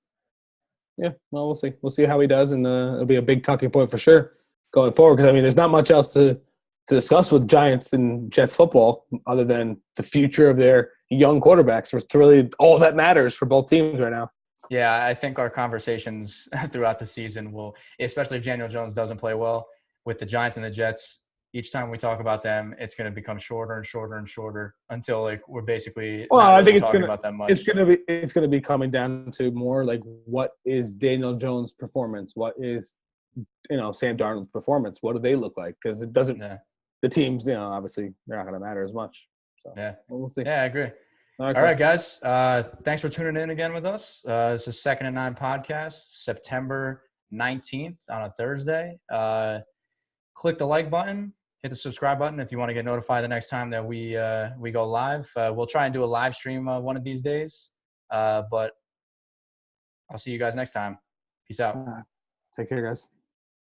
Yeah, well, we'll see. We'll see how he does, and it'll be a big talking point for sure going forward. Because I mean, there's not much else to discuss with Giants and Jets football other than the future of their young quarterbacks. It's really all that matters for both teams right now. Yeah, I think our conversations throughout the season will, especially if Daniel Jones doesn't play well with the Giants and the Jets, each time we talk about them, it's going to become shorter and shorter and shorter until like we're basically not really talking about them much. It's going to be coming down to more like what is Daniel Jones' performance? What is Sam Darnold's performance? What do they look like? Because it doesn't. Yeah. The teams, obviously they're not going to matter as much. So, yeah, we'll see. Yeah, I agree. All right, guys. Thanks for tuning in again with us. This is 2nd&9 podcast, September 19th on a Thursday. Click the like button, hit the subscribe button if you want to get notified the next time that we go live. We'll try and do a live stream one of these days, but I'll see you guys next time. Peace out. Take care, guys.